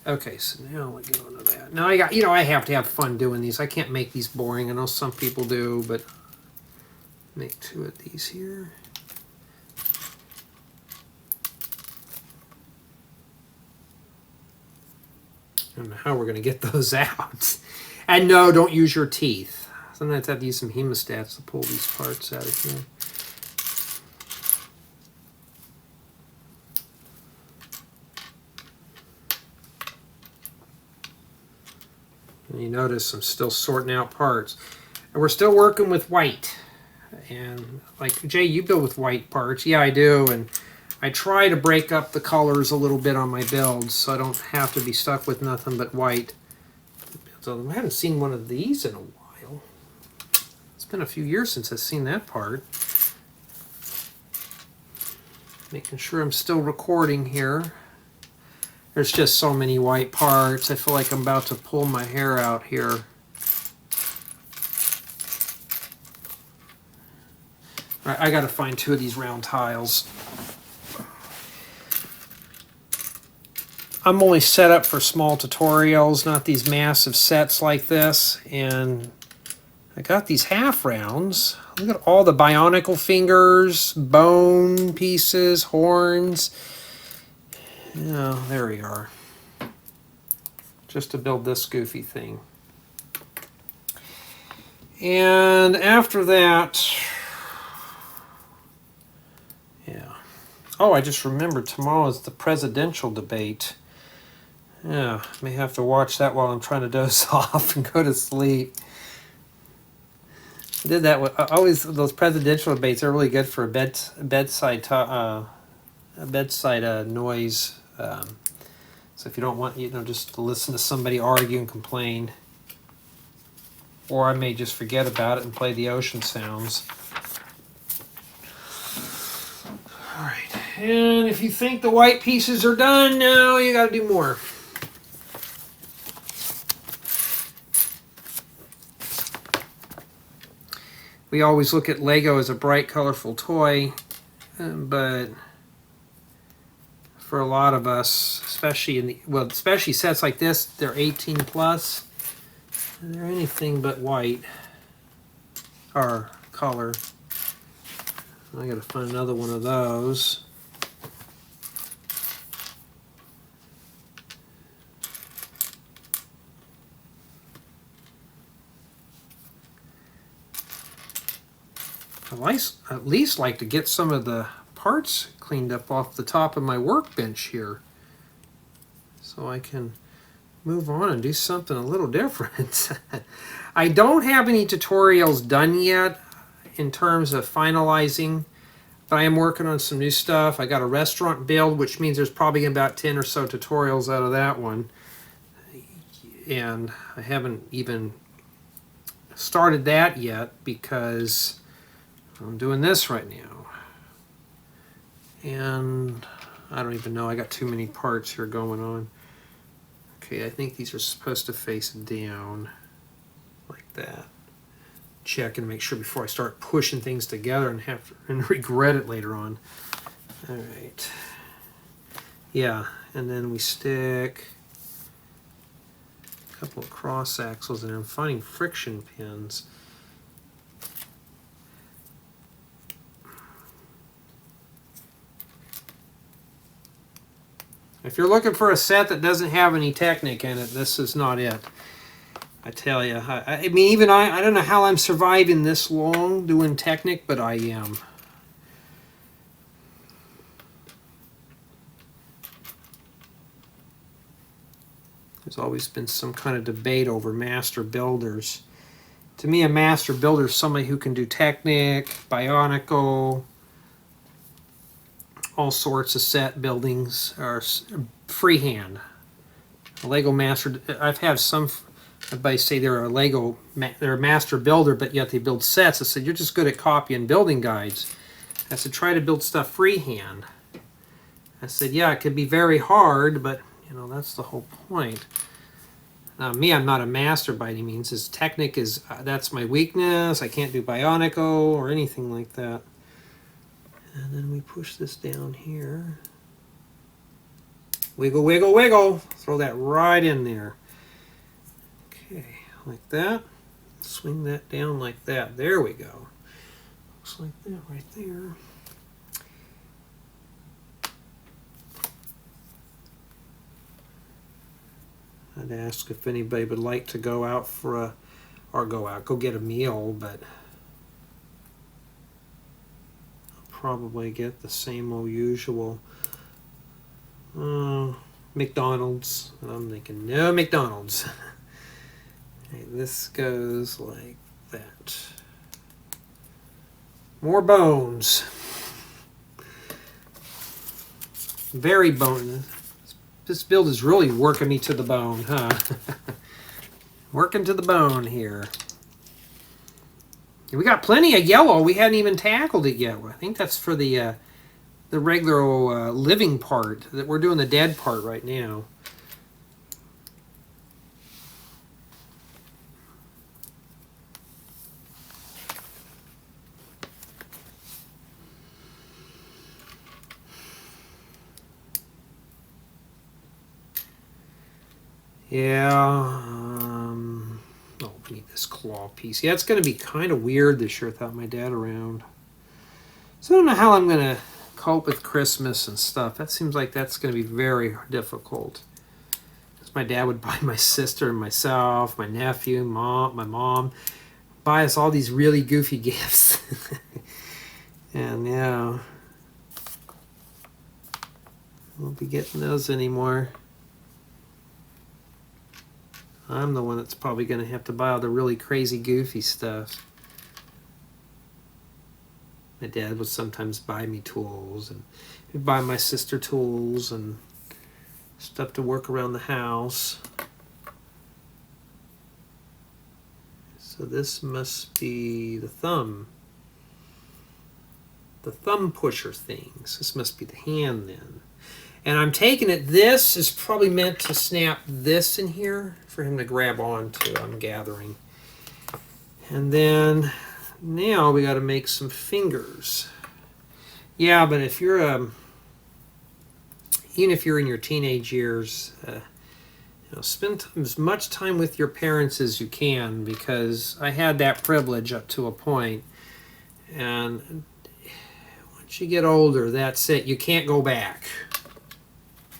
Okay, so now we go into that. Now I got, I have to have fun doing these. I can't make these boring. I know some people do, but make 2 of these here. I don't know how we're going to get those out. And no, don't use your teeth. Sometimes I have to use some hemostats to pull these parts out of here. And you notice I'm still sorting out parts. And we're still working with white. And like, Jay, you build with white parts. Yeah, I do. And I try to break up the colors a little bit on my builds so I don't have to be stuck with nothing but white. So I haven't seen one of these in a while. It's been a few years since I've seen that part. Making sure I'm still recording here. There's just so many white parts. I feel like I'm about to pull my hair out here. All right, I got to find 2 of these round tiles. I'm only set up for small tutorials, not these massive sets like this. And I got these half rounds. Look at all the bionicle fingers, bone pieces, horns. Oh, there we are. Just to build this goofy thing. And after that, yeah. Oh, I just remembered tomorrow is the presidential debate. Yeah, may have to watch that while I'm trying to doze off and go to sleep. I did that with always those presidential debates are really good for a bedside noise. So if you don't want, just to listen to somebody argue and complain, or I may just forget about it and play the ocean sounds. All right, and if you think the white pieces are done, now you got to do more. We always look at Lego as a bright, colorful toy, but for a lot of us, especially sets like this, they're 18 plus. They're anything but white or color. I gotta find another one of those. I at least like to get some of the parts cleaned up off the top of my workbench here, so I can move on and do something a little different. I don't have any tutorials done yet in terms of finalizing, but I am working on some new stuff. I got a restaurant build, which means there's probably about 10 or so tutorials out of that one, and I haven't even started that yet because I'm doing this right now. And I don't even know, I got too many parts here going on. Okay, I think these are supposed to face down like that. check and make sure before I start pushing things together and regret it later on. All right. Yeah, and then we stick a couple of cross axles, and I'm finding friction pins. If you're looking for a set that doesn't have any Technic in it, this is not it. I tell you. I mean, even I don't know how I'm surviving this long doing Technic, but I am. There's always been some kind of debate over master builders. To me, a master builder is somebody who can do Technic, Bionicle, all sorts of set buildings, or freehand. A Lego master. I've had some. Everybody say they're a master builder, but yet they build sets. I said, you're just good at copying building guides. I said, try to build stuff freehand. I said, yeah, it could be very hard, but you know, that's the whole point. Now, me, I'm not a master by any means. His Technic is, that's my weakness. I can't do Bionicle or anything like that. And then we push this down here. Wiggle, wiggle, wiggle. Throw that right in there. Okay, like that. Swing that down like that. There we go. Looks like that right there. I'd ask if anybody would like to go out for a, or go get a meal, but I'll probably get the same old usual. McDonald's. And I'm thinking, no McDonald's. Okay, this goes like that. More bones. Very bone. This build is really working me to the bone, huh? Working to the bone here. And we got plenty of yellow. We hadn't even tackled it yet. I think that's for the regular living part. That we're doing the dead part right now. Yeah, oh, we need this claw piece. Yeah, it's going to be kind of weird this year without my dad around. So I don't know how I'm going to cope with Christmas and stuff. That seems like that's going to be very difficult. Because my dad would buy my sister and myself, my nephew, my mom, buy us all these really goofy gifts. And yeah, I won't be getting those anymore. I'm the one that's probably going to have to buy all the really crazy, goofy stuff. My dad would sometimes buy me tools, and he'd buy my sister tools and stuff to work around the house. So this must be the thumb pusher things. This must be the hand then. And I'm taking it, this is probably meant to snap this in here for him to grab onto, I'm gathering. And then now we got to make some fingers. Yeah, but if you're, even if you're in your teenage years, you know, spend as much time with your parents as you can, because I had that privilege up to a point. And once you get older, that's it. You can't go back.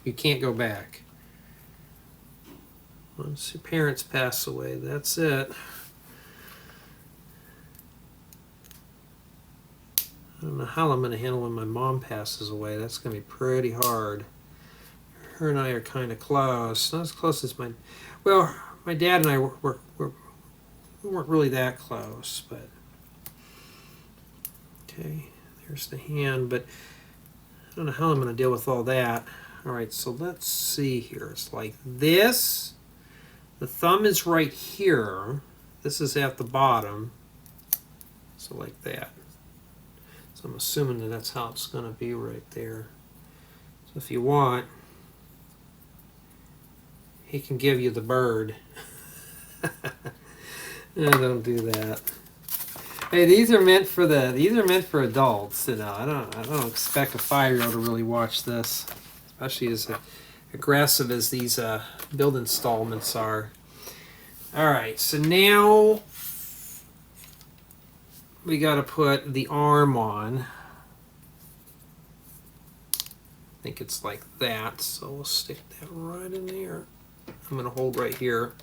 You can't go back. Once your parents pass away, that's it. I don't know how I'm going to handle when my mom passes away. That's going to be pretty hard. Her and I are kind of close. Not as close as my... Well, my dad and I we weren't really that close, but... Okay, there's the hand, but I don't know how I'm going to deal with all that. All right, so let's see here. It's like this. The thumb is right here. This is at the bottom. So like that. So I'm assuming that that's how it's going to be right there. So if you want, he can give you the bird. No, don't do that. Hey, these are meant for adults. You know, I don't expect a 5-year-old to really watch this, especially as aggressive as these build installments are. All right, so now we got to put the arm on. I think it's like that, so we'll stick that right in there. I'm going to hold right here.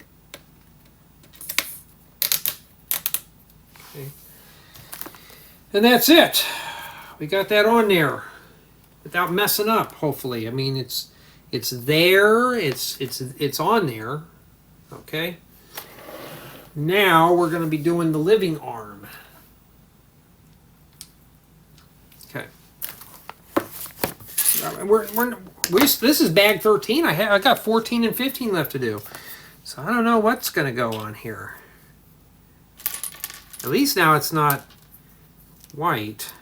Okay. And that's it. We got that on there without messing up, hopefully. I mean, it's there. It's on there. Okay. Now we're going to be doing the living arm. Okay. This is bag 13. I got 14 and 15 left to do. So I don't know what's going to go on here. At least now it's not white.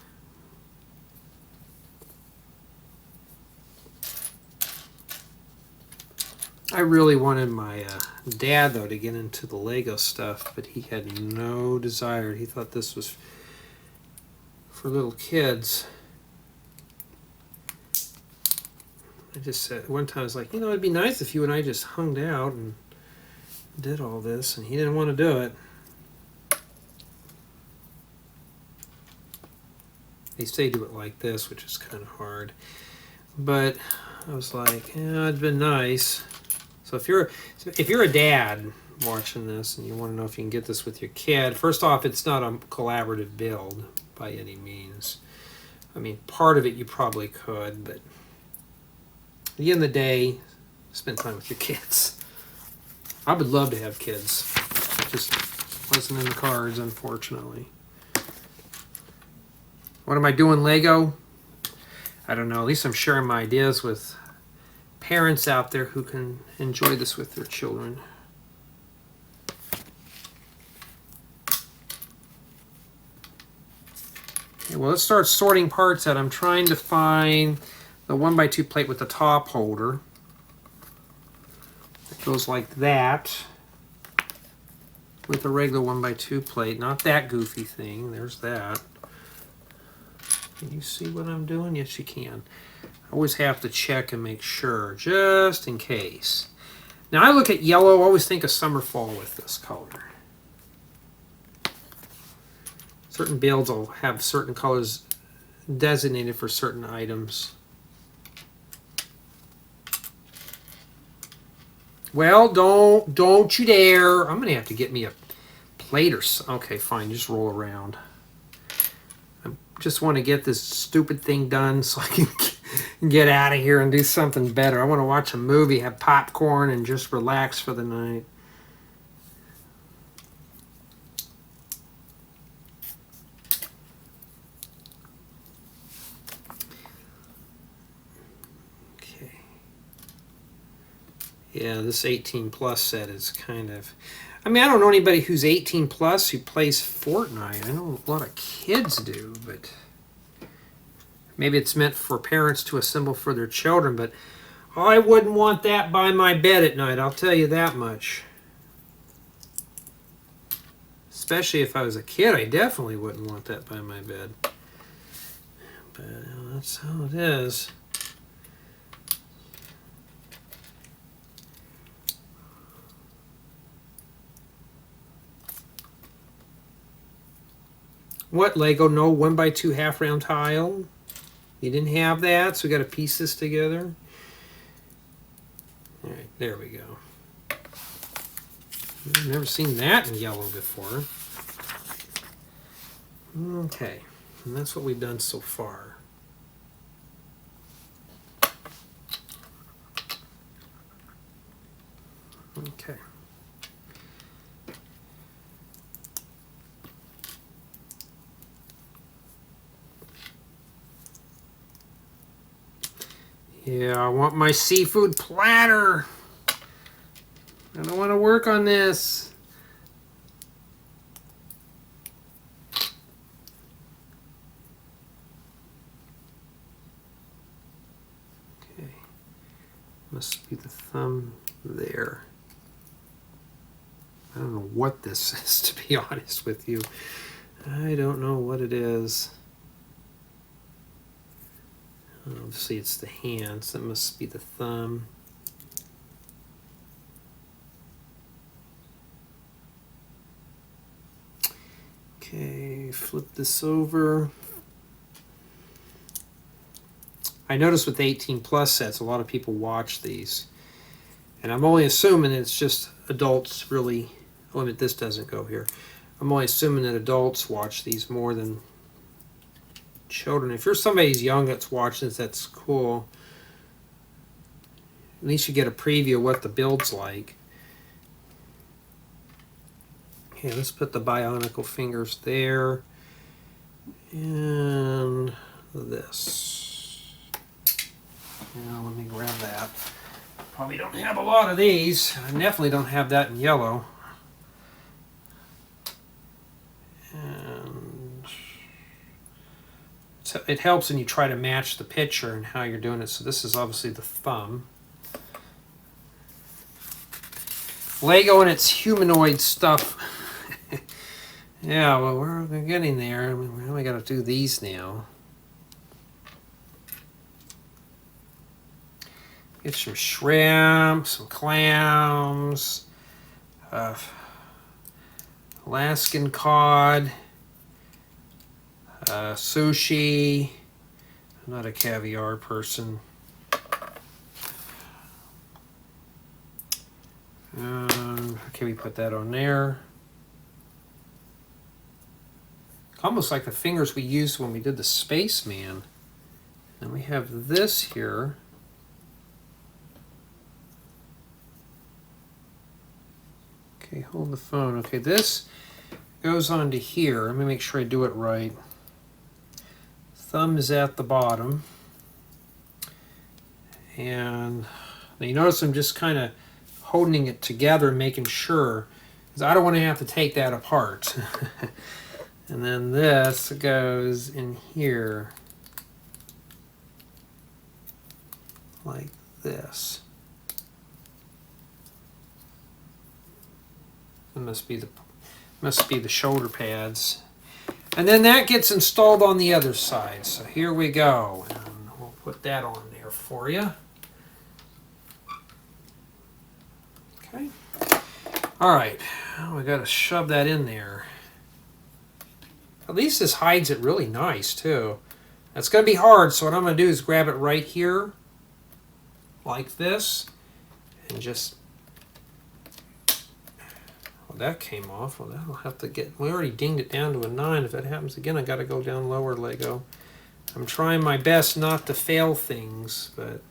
I really wanted my dad, though, to get into the Lego stuff, but he had no desire. He thought this was for little kids. I just said, one time I was like, you know, it'd be nice if you and I just hung out and did all this, and he didn't want to do it. They say do it like this, which is kind of hard. But I was like, yeah, it'd been nice. So if you're a dad watching this and you want to know if you can get this with your kid, first off, it's not a collaborative build by any means. I mean, part of it you probably could, but at the end of the day, spend time with your kids. I would love to have kids. It just wasn't in the cards, unfortunately. What am I doing, Lego? I don't know. At least I'm sharing my ideas with parents out there who can enjoy this with their children. Okay, well, let's start sorting parts out. I'm trying to find the 1x2 plate with the top holder. It goes like that with a regular 1x2 plate. Not that goofy thing. There's that. Can you see what I'm doing? Yes, you can. I always have to check and make sure, just in case. Now, I look at yellow, I always think of summer, fall with this color. Certain builds will have certain colors designated for certain items. Well, don't you dare. I'm going to have to get me a plate or something. Okay, fine, just roll around. I just want to get this stupid thing done so I can get out of here and do something better. I want to watch a movie, have popcorn, and just relax for the night. Okay. Yeah, this 18 plus set is kind of... I mean, I don't know anybody who's 18 plus who plays Fortnite. I know a lot of kids do, but... maybe it's meant for parents to assemble for their children, but I wouldn't want that by my bed at night, I'll tell you that much. Especially if I was a kid, I definitely wouldn't want that by my bed. But that's how it is. What, Lego? No 1x2 half round tile? You didn't have that, so we got to piece this together. All right, there we go. I've never seen that in yellow before. Okay, and that's what we've done so far. Okay. Yeah, I want my seafood platter. I don't want to work on this. Okay. Must be the thumb there. I don't know what this is, to be honest with you. I don't know what it is. Obviously it's the hands, that must be the thumb. Okay, flip this over. I noticed with the 18 plus sets, a lot of people watch these. And I'm only assuming it's just adults really, oh, this doesn't go here. I'm only assuming that adults watch these more than children. If you're somebody who's young that's watching this, that's cool. At least you get a preview of what the build's like. Okay, let's put the bionicle fingers there. And this. Now let me grab that. Probably don't have a lot of these. I definitely don't have that in yellow. And it helps when you try to match the picture and how you're doing it. So this is obviously the thumb. Lego and its humanoid stuff. Yeah, well, we're getting there. We only got to do these now. Get some shrimp, some clams, Alaskan cod, sushi. I'm not a caviar person. Okay, we put that on there. Almost like the fingers we used when we did the spaceman. And we have this here. Okay, hold the phone. Okay, this goes on to here. Let me make sure I do it right. Thumb is at the bottom. And now you notice I'm just kind of holding it together, making sure, because I don't want to have to take that apart. And then this goes in here like this. It must be the shoulder pads. And then that gets installed on the other side. So here we go. And we'll put that on there for you. Okay. All right. We got to shove that in there. At least this hides it really nice too. That's going to be hard, so what I'm going to do is grab it right here, like this, and just... Well, that came off. Well, that'll have to get... We already dinged it down to a 9. If that happens again, I got to go down lower, Lego. I'm trying my best not to fail things, but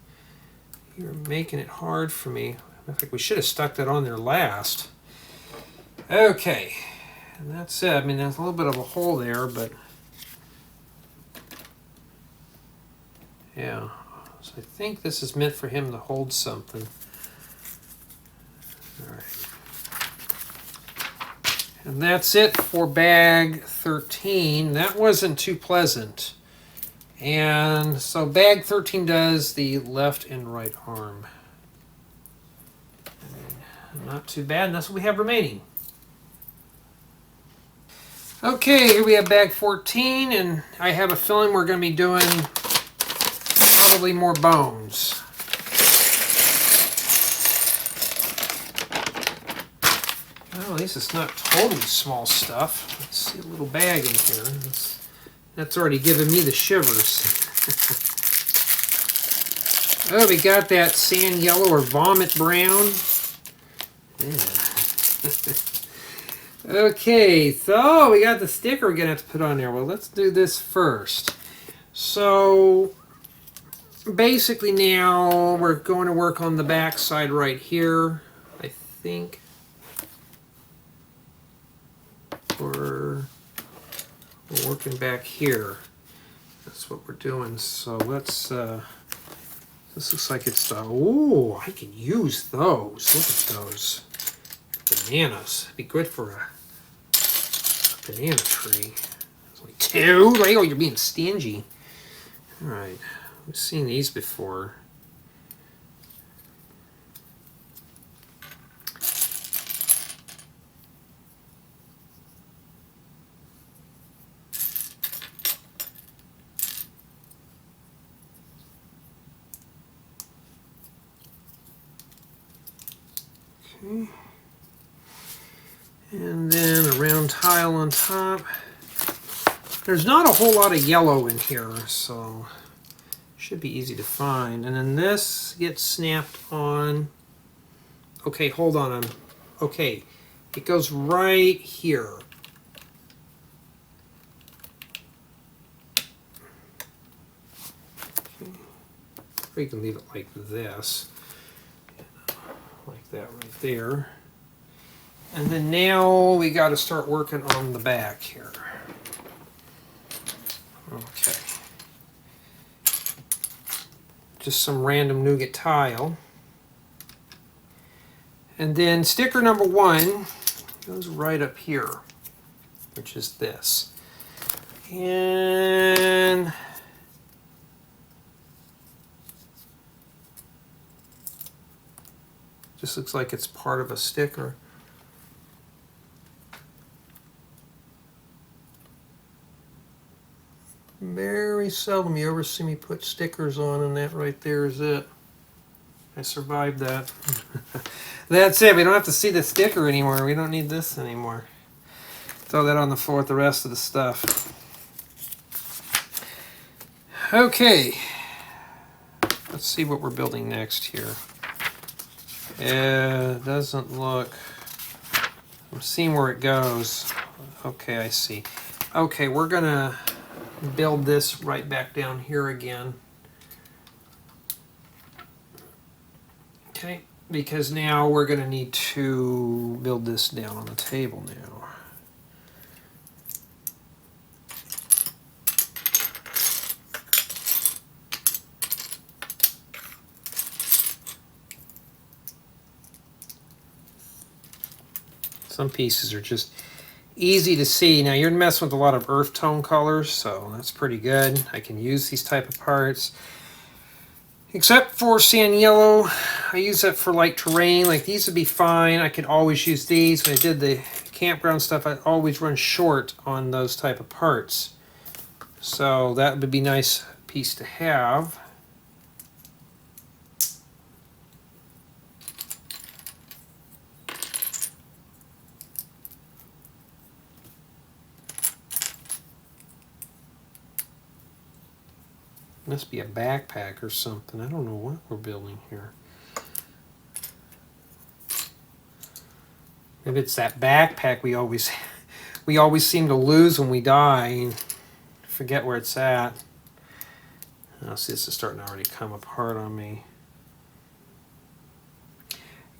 you're making it hard for me. In fact, we should have stuck that on there last. Okay. And that's it. I mean, there's a little bit of a hole there, but yeah. So I think this is meant for him to hold something. All right. And that's it for bag 13. That wasn't too pleasant. And so bag 13 does the left and right arm. And not too bad, and that's what we have remaining. Okay, here we have bag 14, and I have a feeling we're going to be doing probably more bones. Well, at least it's not totally small stuff. Let's see a little bag in here. That's already giving me the shivers. Oh, we got that sand yellow or vomit brown. Yeah. Okay, so we got the sticker we're going to have to put on there. Well, let's do this first. So, basically now we're going to work on the back side right here, I think. We're working back here. That's what we're doing. So let's, this looks like it's the, oh, I can use those. Look at those. Bananas. It'd be good for a banana tree. There's only 2. Lego, you're being stingy. Alright. We've seen these before. Okay. And then a round tile on top. There's not a whole lot of yellow in here, so should be easy to find. And then this gets snapped on. Okay, hold on. Okay, it goes right here. Okay. Or you can leave it like this. Like that right there. And then now we got to start working on the back here. Okay. Just some random nougat tile. And then sticker number 1 goes right up here, which is this. And just looks like it's part of a sticker. Very seldom you ever see me put stickers on, and that right there is it. I survived that. That's it. We don't have to see the sticker anymore. We don't need this anymore. Throw that on the floor with the rest of the stuff. Okay. Let's see what we're building next here. It doesn't look... I'm seeing where it goes. Okay, I see. Okay, we're going to build this right back down here again. Okay, because now we're going to need to build this down on the table now. Some pieces are just easy to see. Now you're messing with a lot of earth tone colors, so that's pretty good. I can use these type of parts. Except for sand yellow, I use that for like terrain. Like these would be fine. I could always use these. When I did the campground stuff, I always run short on those type of parts. So that would be a nice piece to have. Must be a backpack or something. I don't know what we're building here. Maybe it's that backpack we always seem to lose when we die and forget where it's at. Oh, see, this is starting to already come apart on me.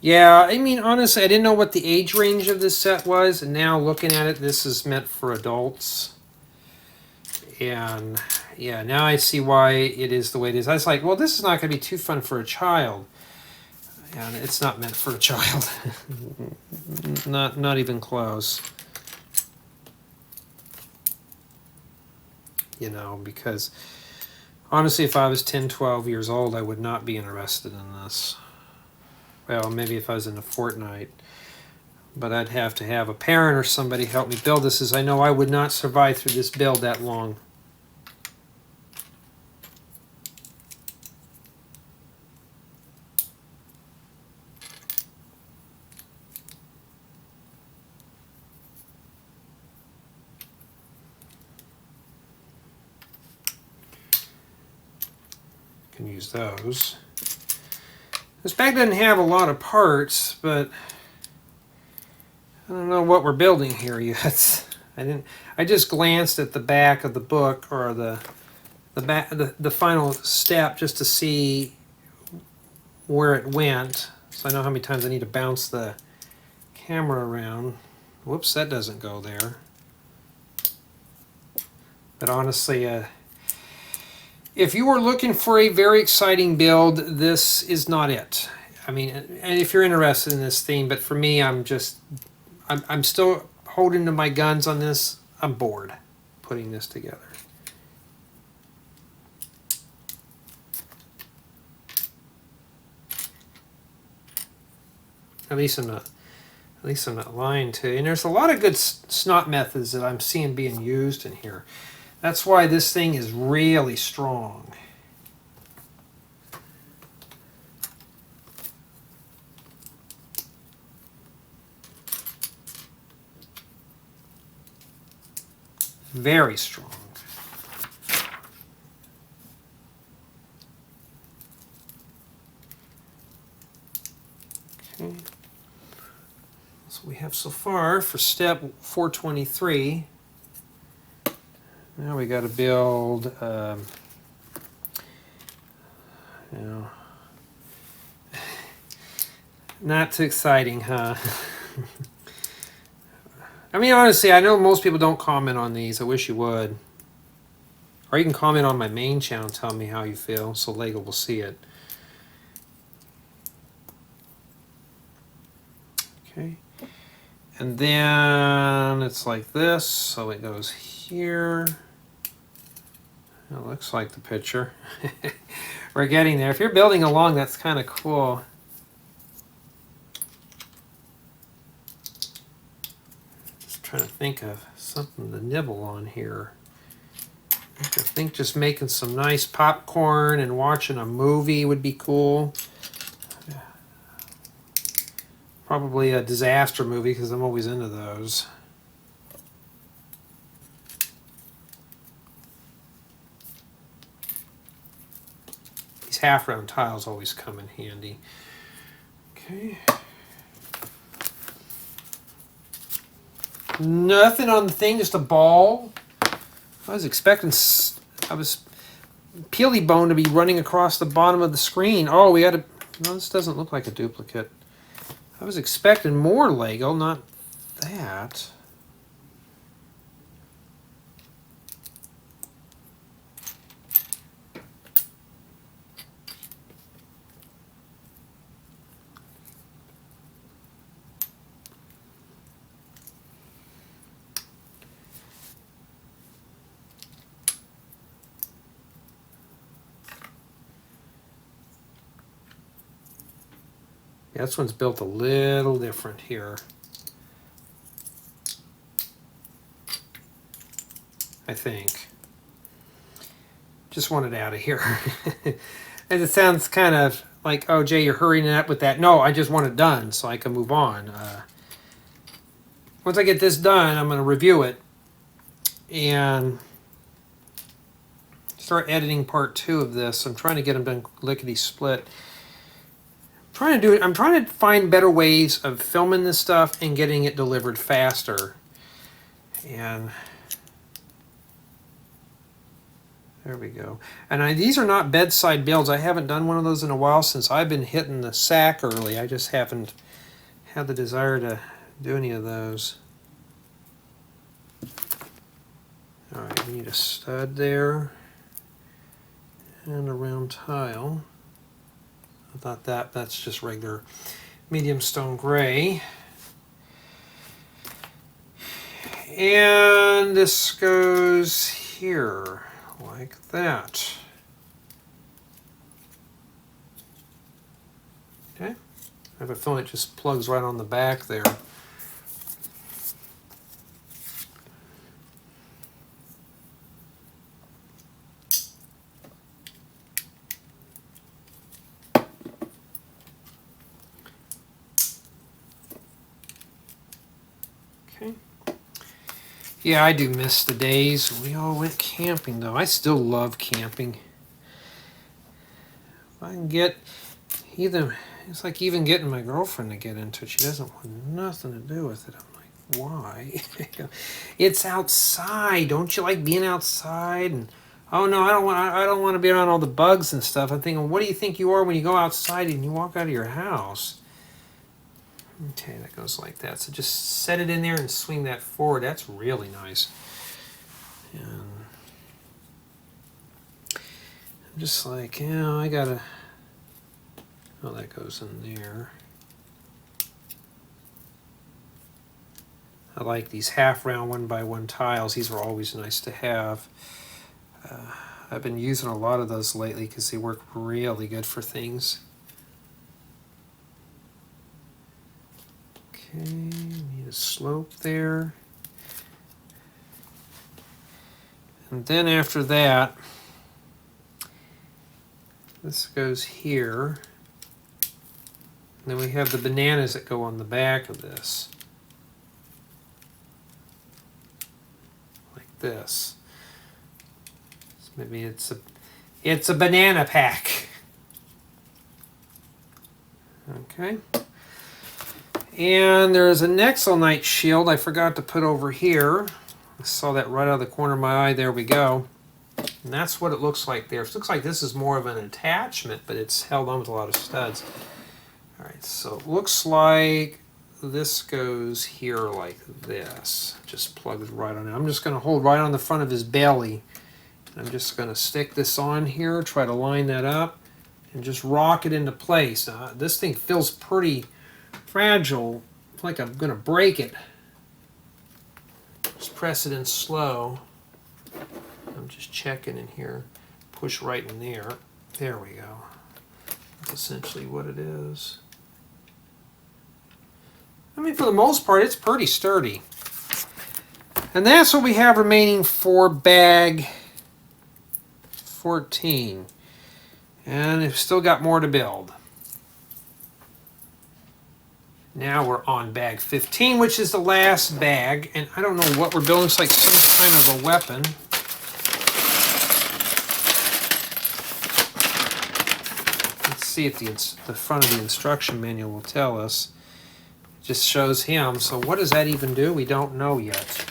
Yeah, I mean, honestly, I didn't know what the age range of this set was, and now looking at it, this is meant for adults. And yeah, now I see why it is the way it is. I was like, well, this is not going to be too fun for a child. And it's not meant for a child. Not even close. You know, because honestly, if I was 10, 12 years old, I would not be interested in this. Well, maybe if I was into Fortnite. But I'd have to have a parent or somebody help me build this, as I know I would not survive through this build that long. Can use those. This bag doesn't have a lot of parts, but I don't know what we're building here yet. I just glanced at the back of the book, or the final step, just to see where it went, so I know how many times I need to bounce the camera around. Whoops, that doesn't go there. But honestly, if you were looking for a very exciting build, this is not it. I mean, and if you're interested in this theme, but for me, I'm still holding to my guns on this. I'm bored putting this together. At least I'm not lying to you. And there's a lot of good snot methods that I'm seeing being used in here. That's why this thing is really strong. Very strong. Okay. That's what we have so far for step 423. Now we got to build, you know, not too exciting, huh? I mean, honestly, I know most people don't comment on these. I wish you would. Or you can comment on my main channel and tell me how you feel, so LEGO will see it. Okay. And then it's like this, so it goes here. It looks like the picture. We're getting there. If you're building along, that's kind of cool. Trying to think of something to nibble on here. I think just making some nice popcorn and watching a movie would be cool. Probably a disaster movie because I'm always into those. These half round tiles always come in handy. Okay. Nothing on the thing, just a ball. I was expecting, Peely Bone to be running across the bottom of the screen. Oh, we had to, no, this doesn't look like a duplicate. I was expecting more Lego, not that. Yeah, this one's built a little different here. I think. Just want it out of here. And it sounds kind of like, oh, Jay, you're hurrying up with that. No, I just want it done so I can move on. Once I get this done, I'm going to review it and start editing part 2 of this. I'm trying to get them done lickety split. I'm trying to find better ways of filming this stuff and getting it delivered faster. And there we go. And these are not bedside builds. I haven't done one of those in a while since I've been hitting the sack early. I just haven't had the desire to do any of those. All right, we need a stud there and a round tile. I thought that's just regular medium stone gray. And this goes here like that. Okay. I have a feeling it just plugs right on the back there. Yeah, I do miss the days when we all went camping, though. I still love camping. If I can get it's like even getting my girlfriend to get into it. She doesn't want nothing to do with it. I'm like, why? It's outside. Don't you like being outside? And oh no, I don't want to be around all the bugs and stuff. I'm thinking, what do you think you are when you go outside and you walk out of your house? Okay, that goes like that. So just set it in there and swing that forward. That's really nice. And I'm just like, I gotta, oh, that goes in there. I like these half round 1x1 tiles. These are always nice to have. I've been using a lot of those lately because they work really good for things. Okay, need a slope there. And then after that, this goes here. And then we have the bananas that go on the back of this. Like this. So maybe it's a banana pack. Okay. And there's a Nexonite shield I forgot to put over here. I saw that right out of the corner of my eye. There we go. And that's what it looks like there. It looks like this is more of an attachment, but it's held on with a lot of studs. All right, so it looks like this goes here like this. Just plugs right on it. I'm just going to hold right on the front of his belly. I'm just going to stick this on here, try to line that up, and just rock it into place. Now, this thing feels pretty fragile. It's like I'm going to break it. Just press it in slow. I'm just checking in here. Push right in there. There we go. That's essentially what it is. I mean, for the most part, it's pretty sturdy. And that's what we have remaining for bag 14. And we've still got more to build. Now we're on bag 15, which is the last bag. And I don't know what we're building. It's like some kind of a weapon. Let's see if the front of the instruction manual will tell us. It just shows him. So what does that even do? We don't know yet.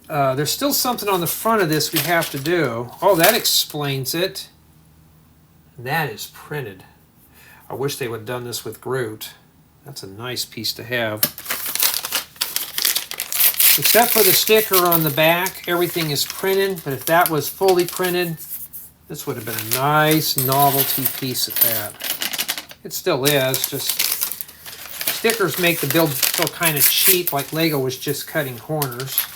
There's still something on the front of this we have to do. Oh, that explains it. That is printed. I wish they would have done this with Groot. That's a nice piece to have. Except for the sticker on the back, everything is printed. But if that was fully printed, this would have been a nice novelty piece at that. It still is. Just stickers make the build feel kind of cheap, like Lego was just cutting corners.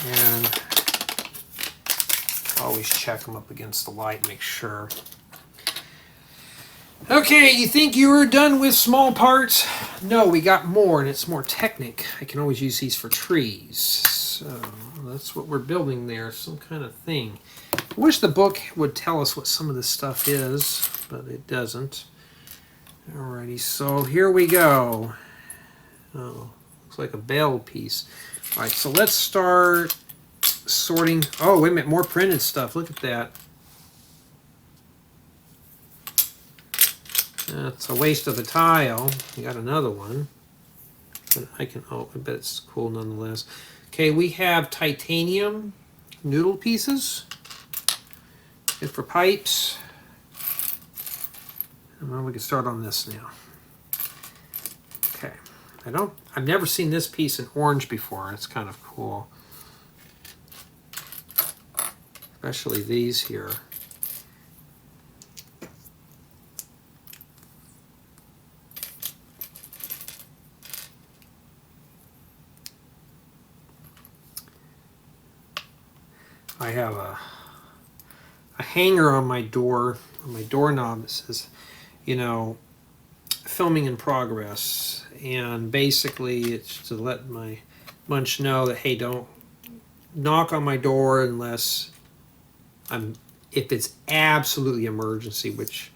And always check them up against the light, make sure. Okay, you think you were done with small parts? No, we got more, and it's more technic. I can always use these for trees. So that's what we're building there, some kind of thing. I wish the book would tell us what some of this stuff is, but it doesn't. Alrighty, so here we go. Oh, looks like a bell piece. Alright, so let's start sorting. Oh, wait a minute, more printed stuff. Look at that. That's a waste of a tile. We got another one. But I bet it's cool nonetheless. Okay, we have titanium noodle pieces. Good for pipes. And well, we can start on this now. Okay. I've never seen this piece in orange before. It's kind of cool. Especially these here. I have a hanger on my door, on my doorknob that says, you know, filming in progress. And basically it's to let my bunch know that, hey, don't knock on my door unless if it's absolutely emergency, which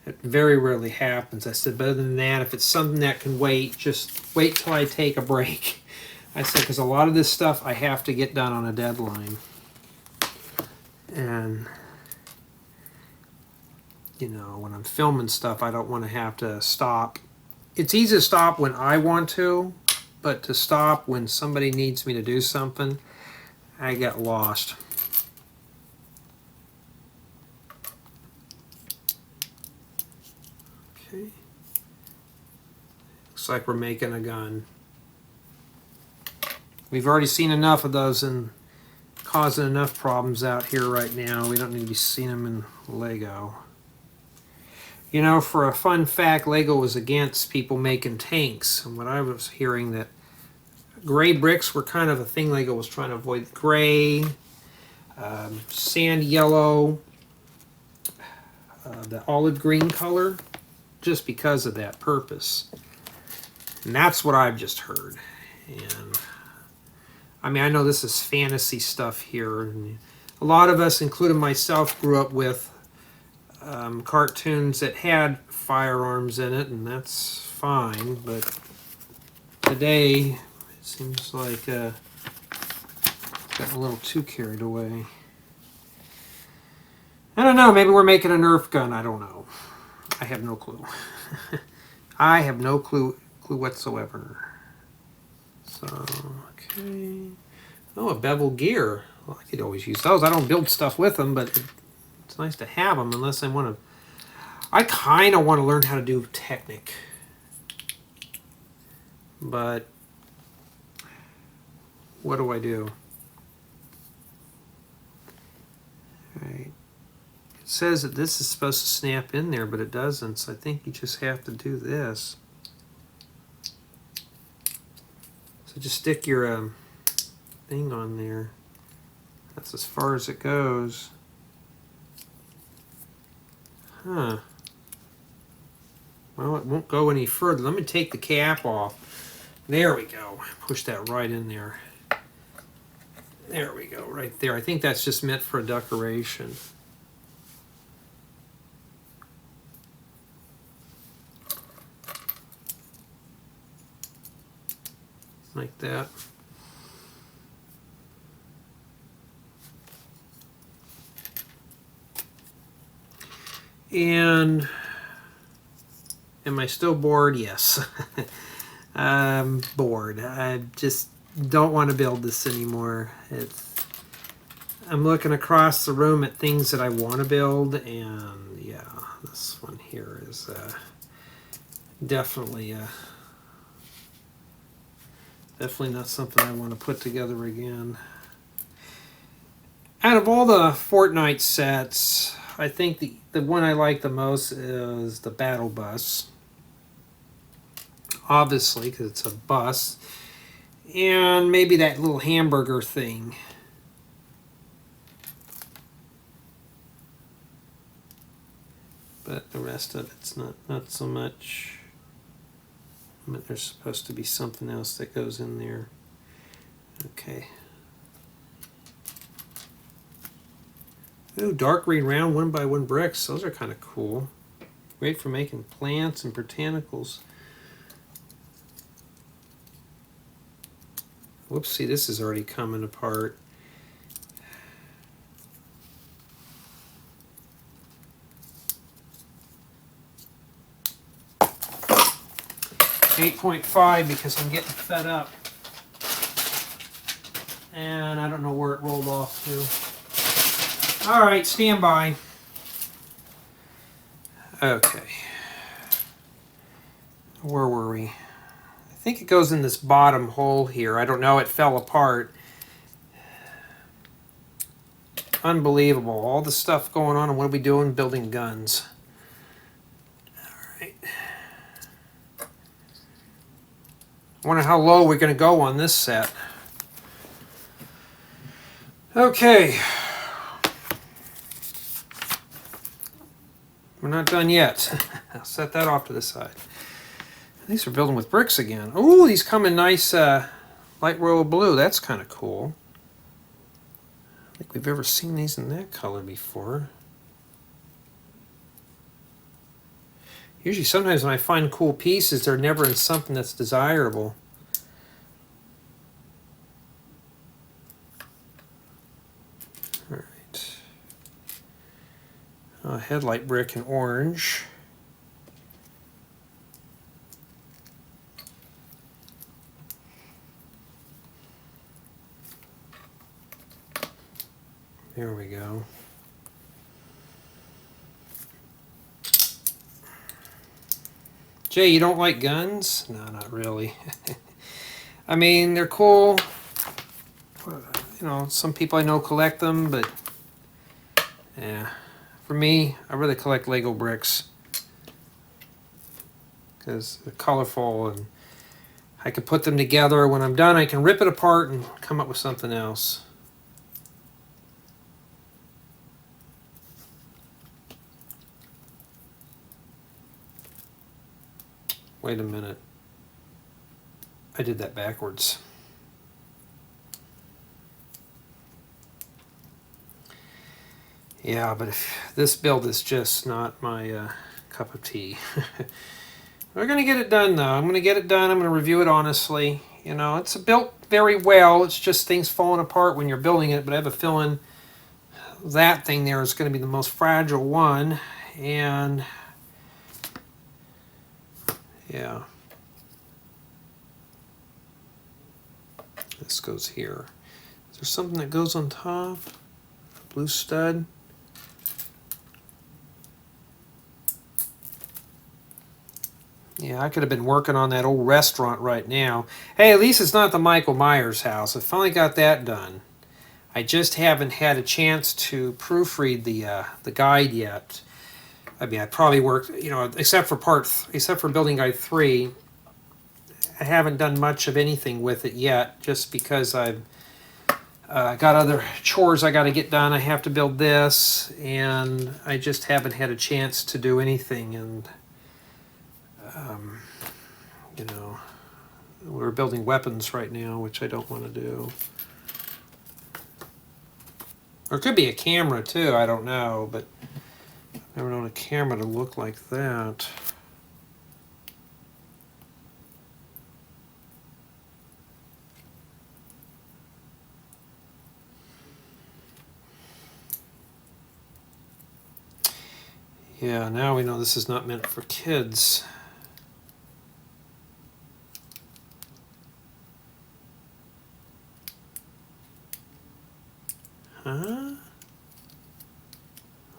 it very rarely happens. I said, but other than that, if it's something that can wait, just wait till I take a break. I said, because a lot of this stuff I have to get done on a deadline. And, you know, when I'm filming stuff, I don't want to have to stop. It's easy to stop when I want to, but to stop when somebody needs me to do something, I get lost. Okay. Looks like we're making a gun. We've already seen enough of those and causing enough problems out here right now. We don't need to be seeing them in Lego. You know, for a fun fact, Lego was against people making tanks. And what I was hearing that gray bricks were kind of a thing Lego was trying to avoid. Gray, sand yellow, the olive green color, just because of that purpose. And that's what I've just heard. And I mean, I know this is fantasy stuff here. And a lot of us, including myself, grew up with cartoons that had firearms in it, and that's fine. But today, it seems like got a little too carried away. I don't know, maybe we're making a Nerf gun, I don't know. I have no clue. I have no clue whatsoever. So, okay. Oh, a bevel gear. Well, I could always use those. I don't build stuff with them, but it's nice to have them unless I want to. I kind of want to learn how to do Technic. But what do I do? Right. It says that this is supposed to snap in there, but it doesn't. So I think you just have to do this. So just stick your thing on there. That's as far as it goes. Huh. Well, it won't go any further. Let me take the cap off. There we go. Push that right in there. There we go, right there. I think that's just meant for a decoration. Like that. And am I still bored? Yes. I'm bored. I just don't want to build this anymore. I'm looking across the room at things that I want to build, and yeah, this one here is definitely not something I want to put together again. Out of all the Fortnite sets, I think the one I like the most is the battle bus. Obviously, because it's a bus. And maybe that little hamburger thing. But the rest of it's not so much. But there's supposed to be something else that goes in there. Okay. Ooh, dark green round 1x1 bricks. Those are kind of cool. Great for making plants and botanicals. Whoopsie, this is already coming apart. .5 because I'm getting fed up. And I don't know where it rolled off to. All right, stand by. Okay. Where were we? I think it goes in this bottom hole here. I don't know, it fell apart. Unbelievable. All the stuff going on, and what are we doing? Building guns. All right. I wonder how low we're going to go on this set. Okay. We're not done yet. I'll set that off to the side. These are building with bricks again. Oh, these come in nice light royal blue. That's kind of cool. I don't think we've ever seen these in that color before. Usually sometimes when I find cool pieces, they're never in something that's desirable. All right. Headlight brick in orange. There we go. Jay, you don't like guns? No, not really. I mean, they're cool. You know, some people I know collect them, but yeah. For me, I really collect Lego bricks because they're colorful and I can put them together. When I'm done, I can rip it apart and come up with something else. Wait a minute. I did that backwards. Yeah, but if this build is just not my cup of tea. We're going to get it done, though. I'm going to get it done. I'm going to review it honestly. You know, it's built very well. It's just things falling apart when you're building it, but I have a feeling that thing there is going to be the most fragile one. And yeah, this goes here. Is there something that goes on top? Blue stud. Yeah, I could have been working on that old restaurant right now. Hey, at least it's not the Michael Myers house. I finally got that done. I just haven't had a chance to proofread the guide yet. I mean, I probably worked, you know, except for building guide 3, I haven't done much of anything with it yet, just because I've got other chores I got to get done. I have to build this, and I just haven't had a chance to do anything. And you know, we're building weapons right now, which I don't want to do. Or it could be a camera too, I don't know, but I've never known a camera to look like that. Yeah, now we know this is not meant for kids. Huh?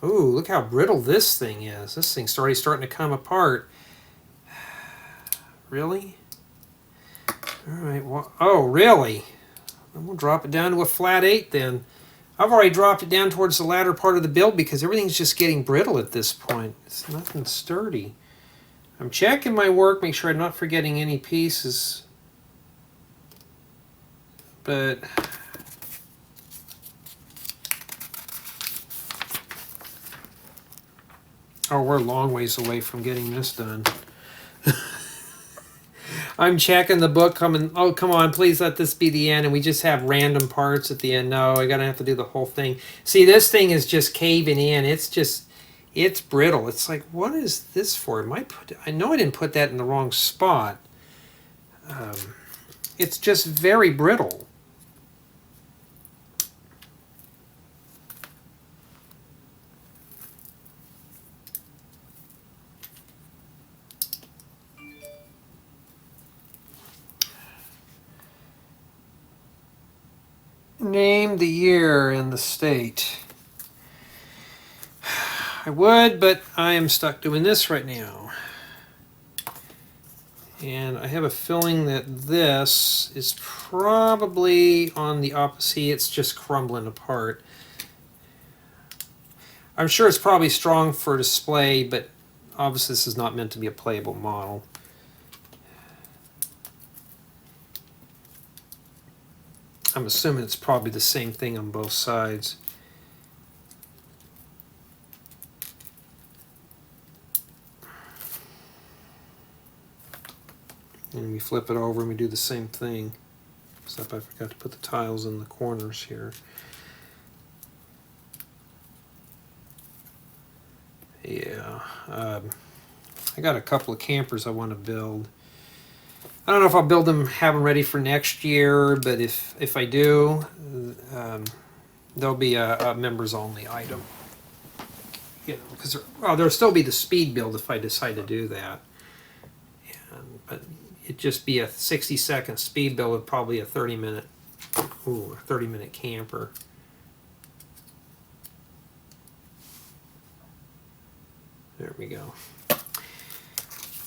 Ooh, look how brittle this thing is. This thing's already starting to come apart. Really? Alright, well, oh, really? Then we'll drop it down to a flat 8 then. I've already dropped it down towards the latter part of the build because everything's just getting brittle at this point. It's nothing sturdy. I'm checking my work, make sure I'm not forgetting any pieces. But oh, we're a long ways away from getting this done. I'm checking the book, coming, oh, come on, please let this be the end, and we just have random parts at the end. No, I gotta have to do the whole thing. See, this thing is just caving in. It's just, it's brittle. It's like, what is this for? I know I didn't put that in the wrong spot. It's just very brittle. Name the year and the state. I would, but I am stuck doing this right now. And I have a feeling that this is probably on the opposite. It's just crumbling apart. I'm sure it's probably strong for display, but obviously this is not meant to be a playable model. I'm assuming it's probably the same thing on both sides. And we flip it over and we do the same thing. Except I forgot to put the tiles in the corners here. Yeah. I got a couple of campers I want to build. I don't know if I'll build them, have them ready for next year, but if I do, there'll be a members only item. You know, because there'll still be the speed build if I decide to do that. But it'd just be a 60-second speed build with probably a 30-minute camper. There we go.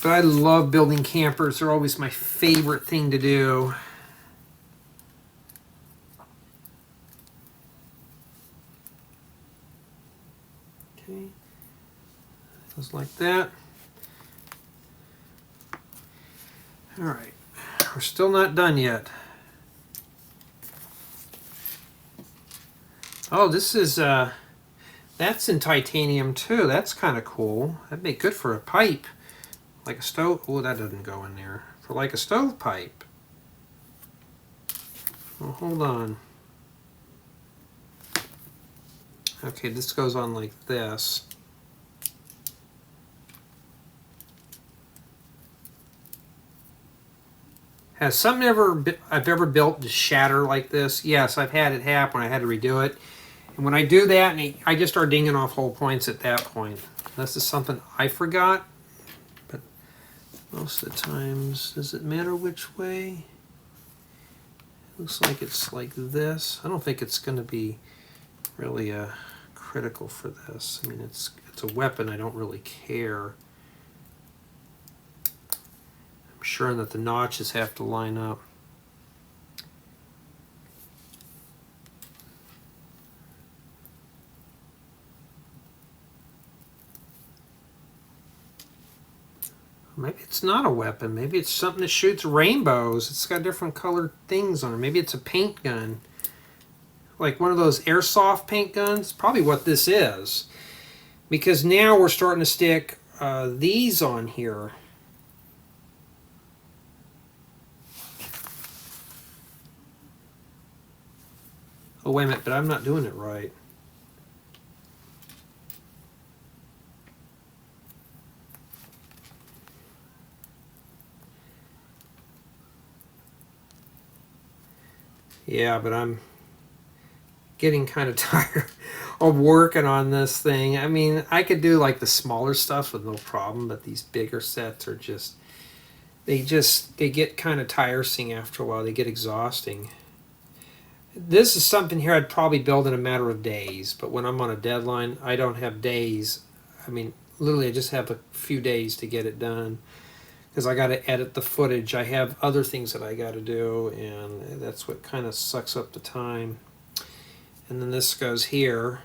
But I love building campers. They're always my favorite thing to do. Okay. Just like that. All right. We're still not done yet. Oh, this is that's in titanium too. That's kind of cool. That'd be good for a pipe. Like a stove. Oh, that doesn't go in there. For like a stovepipe. Well, hold on. Okay, this goes on like this. Has something I've ever built to shatter like this? Yes, I've had it happen. I had to redo it. And when I do that, I just start dinging off whole points at that point. This is something I forgot. But most of the times, does it matter which way? Looks like it's like this. I don't think it's going to be really critical for this. I mean, it's a weapon. I don't really care. I'm sure that the notches have to line up. Maybe it's not a weapon. Maybe it's something that shoots rainbows. It's got different colored things on it. Maybe it's a paint gun. Like one of those airsoft paint guns. Probably what this is. Because now we're starting to stick these on here. Oh, wait a minute, but I'm not doing it right. Yeah, but I'm getting kind of tired of working on this thing. I mean, I could do like the smaller stuff with no problem, but these bigger sets are they get kind of tiresome after a while. They get exhausting. This is something here I'd probably build in a matter of days, but when I'm on a deadline, I don't have days. I mean, literally I just have a few days to get it done. Because I got to edit the footage. I have other things that I got to do, and that's what kind of sucks up the time. And then this goes here,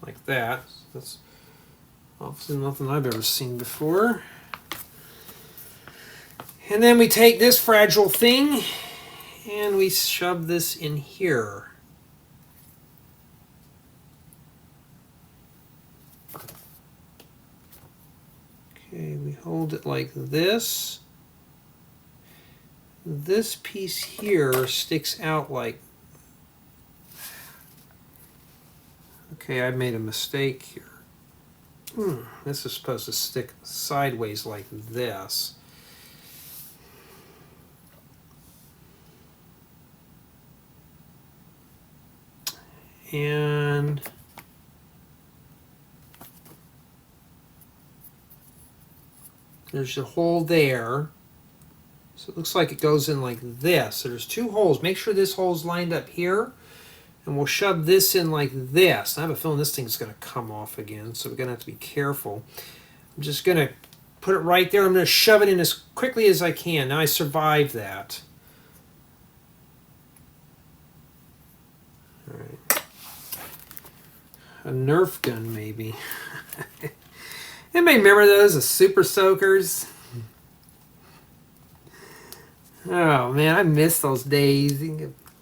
like that. That's obviously nothing I've ever seen before. And then we take this fragile thing, and we shove this in here. Okay, we hold it like this. This piece here sticks out like... Okay, I made a mistake here. This is supposed to stick sideways like this. And... there's a hole there. So it looks like it goes in like this. So there's two holes. Make sure this hole's lined up here. And we'll shove this in like this. I have a feeling this thing's going to come off again, so we're going to have to be careful. I'm just going to put it right there. I'm going to shove it in as quickly as I can. Now I survived that. All right. A Nerf gun, maybe. Anybody remember those, the Super Soakers? Oh man, I miss those days.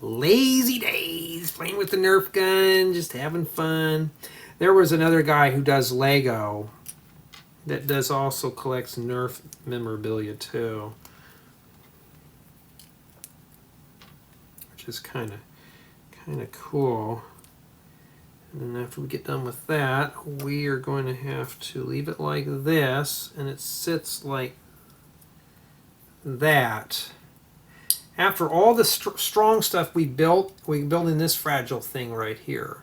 Lazy days, playing with the Nerf gun, just having fun. There was another guy who does Lego that does also collects Nerf memorabilia too, which is kind of cool. And then after we get done with that, we are going to have to leave it like this, and it sits like that. After all the strong stuff we built, we build in this fragile thing right here.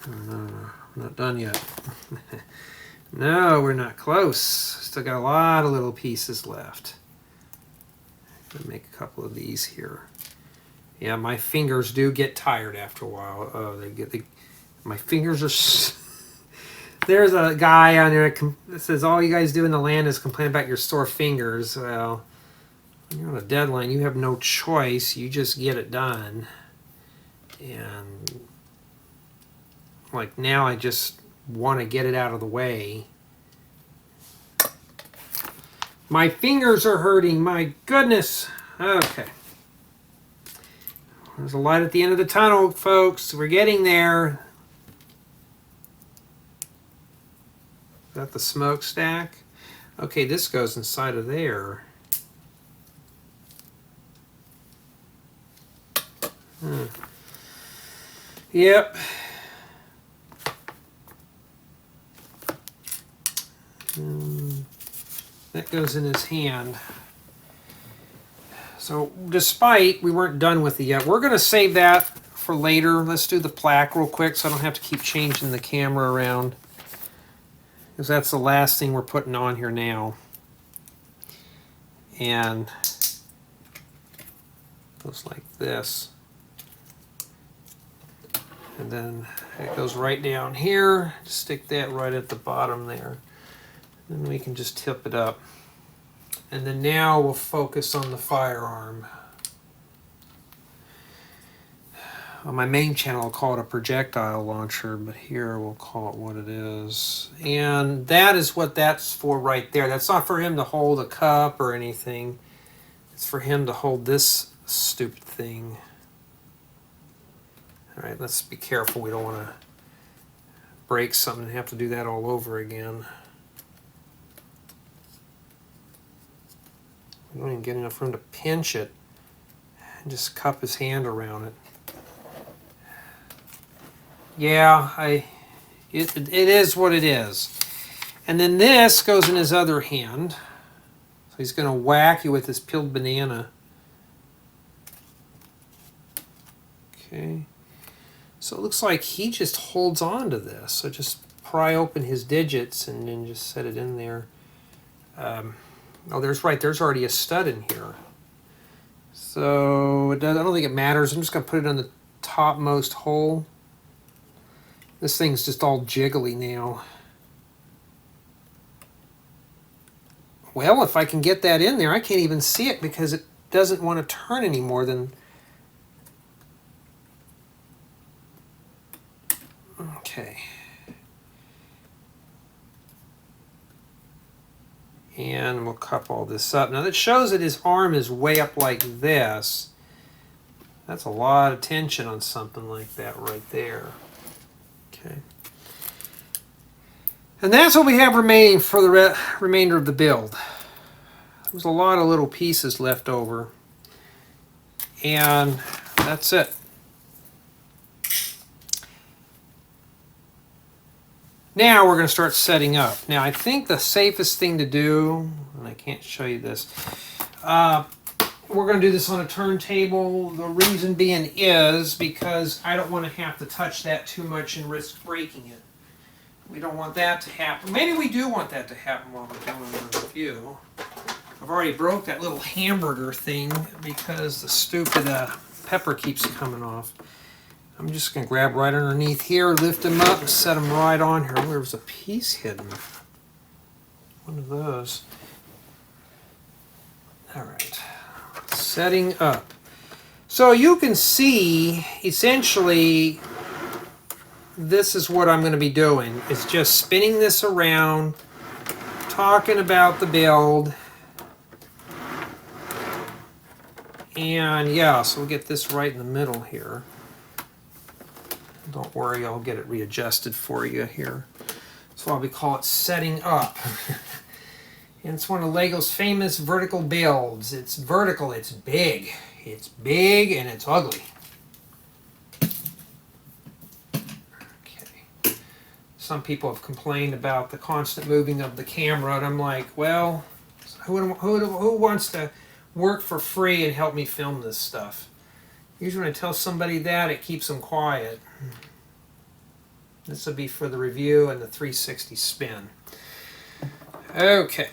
No, I'm not done yet. No, we're not close. Still got a lot of little pieces left. Gonna make a couple of these here. Yeah, my fingers do get tired after a while. Oh, my fingers are... There's a guy on there that says all you guys do in the land is complain about your sore fingers. Well, when you're on a deadline, you have no choice. You just get it done. And like now I just want to get it out of the way. My fingers are hurting. My goodness. Okay. There's a light at the end of the tunnel, folks. We're getting there. Is that the smokestack? Okay, this goes inside of there. Yep. goes in his hand. So despite we weren't done with it yet, we're going to save that for later. Let's do the plaque real quick so I don't have to keep changing the camera around, because that's the last thing we're putting on here now. And it goes like this. And then it goes right down here. Just stick that right at the bottom there. Then we can just tip it up. And then now we'll focus on the firearm. On my main channel I'll call it a projectile launcher, but here we'll call it what it is. And that is what that's for right there. That's not for him to hold a cup or anything. It's for him to hold this stupid thing. All right, let's be careful. We don't want to break something and have to do that all over again. We don't even get enough room to pinch it and just cup his hand around it. Yeah, it is what it is. And then this goes in his other hand. So he's going to whack you with this peeled banana. Okay. So it looks like he just holds on to this. So just pry open his digits and then just set it in there. Oh, there's already a stud in here. So I don't think it matters. I'm just going to put it on the topmost hole. This thing's just all jiggly now. Well, if I can get that in there, I can't even see it because it doesn't want to turn any more than... Okay. And we'll cup all this up. Now that shows that his arm is way up like this. That's a lot of tension on something like that right there. Okay. And that's what we have remaining for the remainder of the build. There's a lot of little pieces left over. And that's it. Now we're going to start setting up. Now I think the safest thing to do, and I can't show you this, we're going to do this on a turntable. The reason being is because I don't want to have to touch that too much and risk breaking it. We don't want that to happen. Maybe we do want that to happen while we're doing the review. I've already broke that little hamburger thing because the stupid pepper keeps coming off. I'm just going to grab right underneath here, lift him up, and set him right on here. There's a piece hidden. One of those. All right. Setting up. So you can see, essentially, this is what I'm going to be doing. It's just spinning this around, talking about the build. And yeah, so we'll get this right in the middle here. Don't worry, I'll get it readjusted for you here. That's why we call it setting up. And it's one of LEGO's famous vertical builds. It's vertical, it's big. It's big and it's ugly. Okay. Some people have complained about the constant moving of the camera, and I'm like, well, who wants to work for free and help me film this stuff? Usually when I tell somebody that, it keeps them quiet. This will be for the review and the 360 spin. Okay.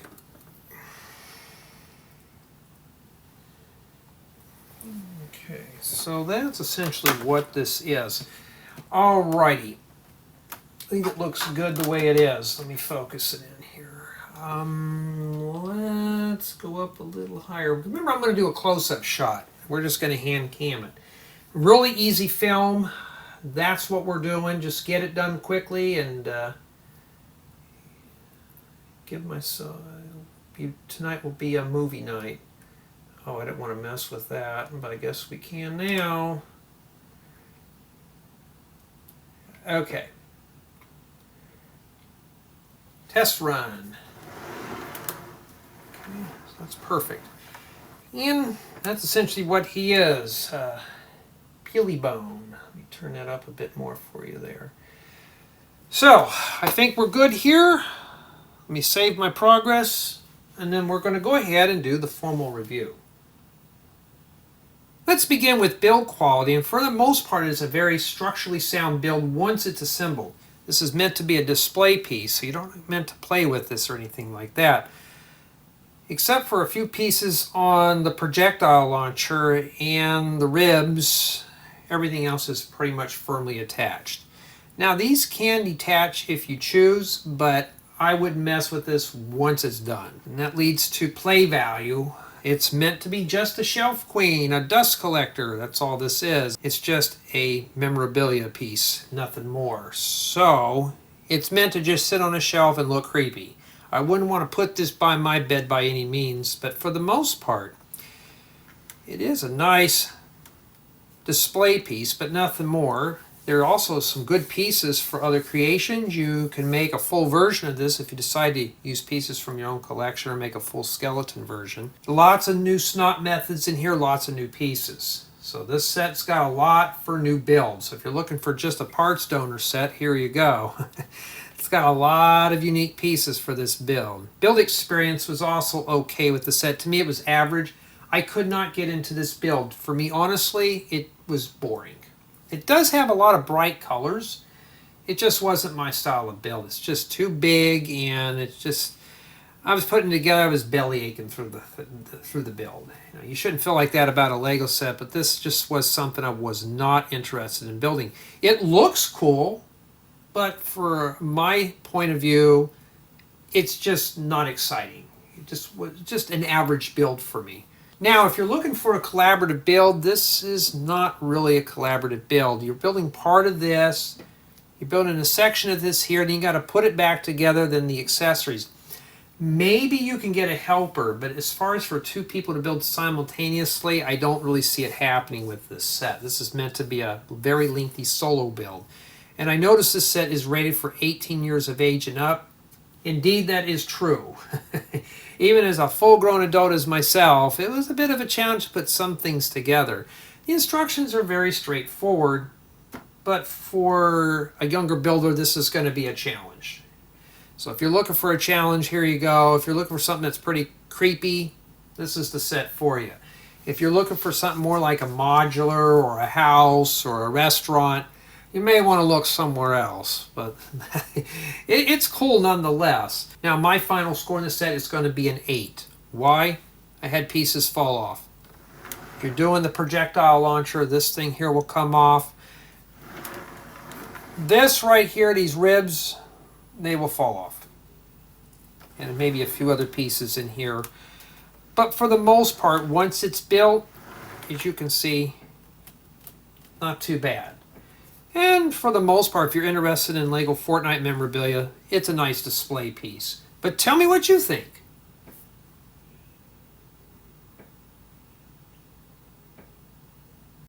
Okay, so that's essentially what this is. Alrighty. I think it looks good the way it is. Let me focus it in here. Let's go up a little higher. Remember, I'm going to do a close-up shot. We're just going to hand cam it. Really easy film. That's what we're doing. Just get it done quickly and give myself... tonight will be a movie night. Oh, I didn't want to mess with that, but I guess we can now. Okay. Test run. Okay, so that's perfect. And that's essentially what he is. Peely bone. Let me turn that up a bit more for you there. So, I think we're good here. Let me save my progress. and then we're going to go ahead and do the formal review. Let's begin with build quality, and for the most part it's a very structurally sound build once it's assembled. This is meant to be a display piece, so you don't meant to play with this or anything like that. Except for a few pieces on the projectile launcher and the ribs, everything else is pretty much firmly attached. Now these can detach if you choose, but I wouldn't mess with this once it's done. And that leads to play value. It's meant to be just a shelf queen, a dust collector. That's all this is. It's just a memorabilia piece, nothing more. So it's meant to just sit on a shelf and look creepy. I wouldn't want to put this by my bed by any means, but for the most part, it is a nice display piece, but nothing more. There are also some good pieces for other creations. You can make a full version of this if you decide to use pieces from your own collection or make a full skeleton version. Lots of new snot methods in here, lots of new pieces. So this set's got a lot for new builds. So if you're looking for just a parts donor set, here you go. It's got a lot of unique pieces for this build. Build experience was also okay with the set. To me, it was average. I could not get into this build. For me, honestly, it was boring. It does have a lot of bright colors. It just wasn't my style of build. It's just too big, and it's just, I was putting it together, I was belly aching through the build. You know, you shouldn't feel like that about a Lego set, but this just was something I was not interested in building. It looks cool, but for my point of view, it's just not exciting. It just was just an average build for me. Now, if you're looking for a collaborative build, this is not really a collaborative build. You're building part of this, you're building a section of this here, then you got to put it back together, then the accessories. Maybe you can get a helper, but as far as for two people to build simultaneously, I don't really see it happening with this set. This is meant to be a very lengthy solo build. And I noticed this set is rated for 18 years of age and up. Indeed, that is true. Even as a full-grown adult as myself, it was a bit of a challenge to put some things together. The instructions are very straightforward, but for a younger builder, this is going to be a challenge. So if you're looking for a challenge, here you go. If you're looking for something that's pretty creepy, this is the set for you. If you're looking for something more like a modular or a house or a restaurant, you may want to look somewhere else, but it's cool nonetheless. Now, my final score in the set is going to be an 8. Why? I had pieces fall off. If you're doing the projectile launcher, this thing here will come off. This right here, these ribs, they will fall off. And maybe a few other pieces in here. But for the most part, once it's built, as you can see, not too bad. And for the most part, if you're interested in LEGO Fortnite memorabilia, it's a nice display piece. But tell me what you think.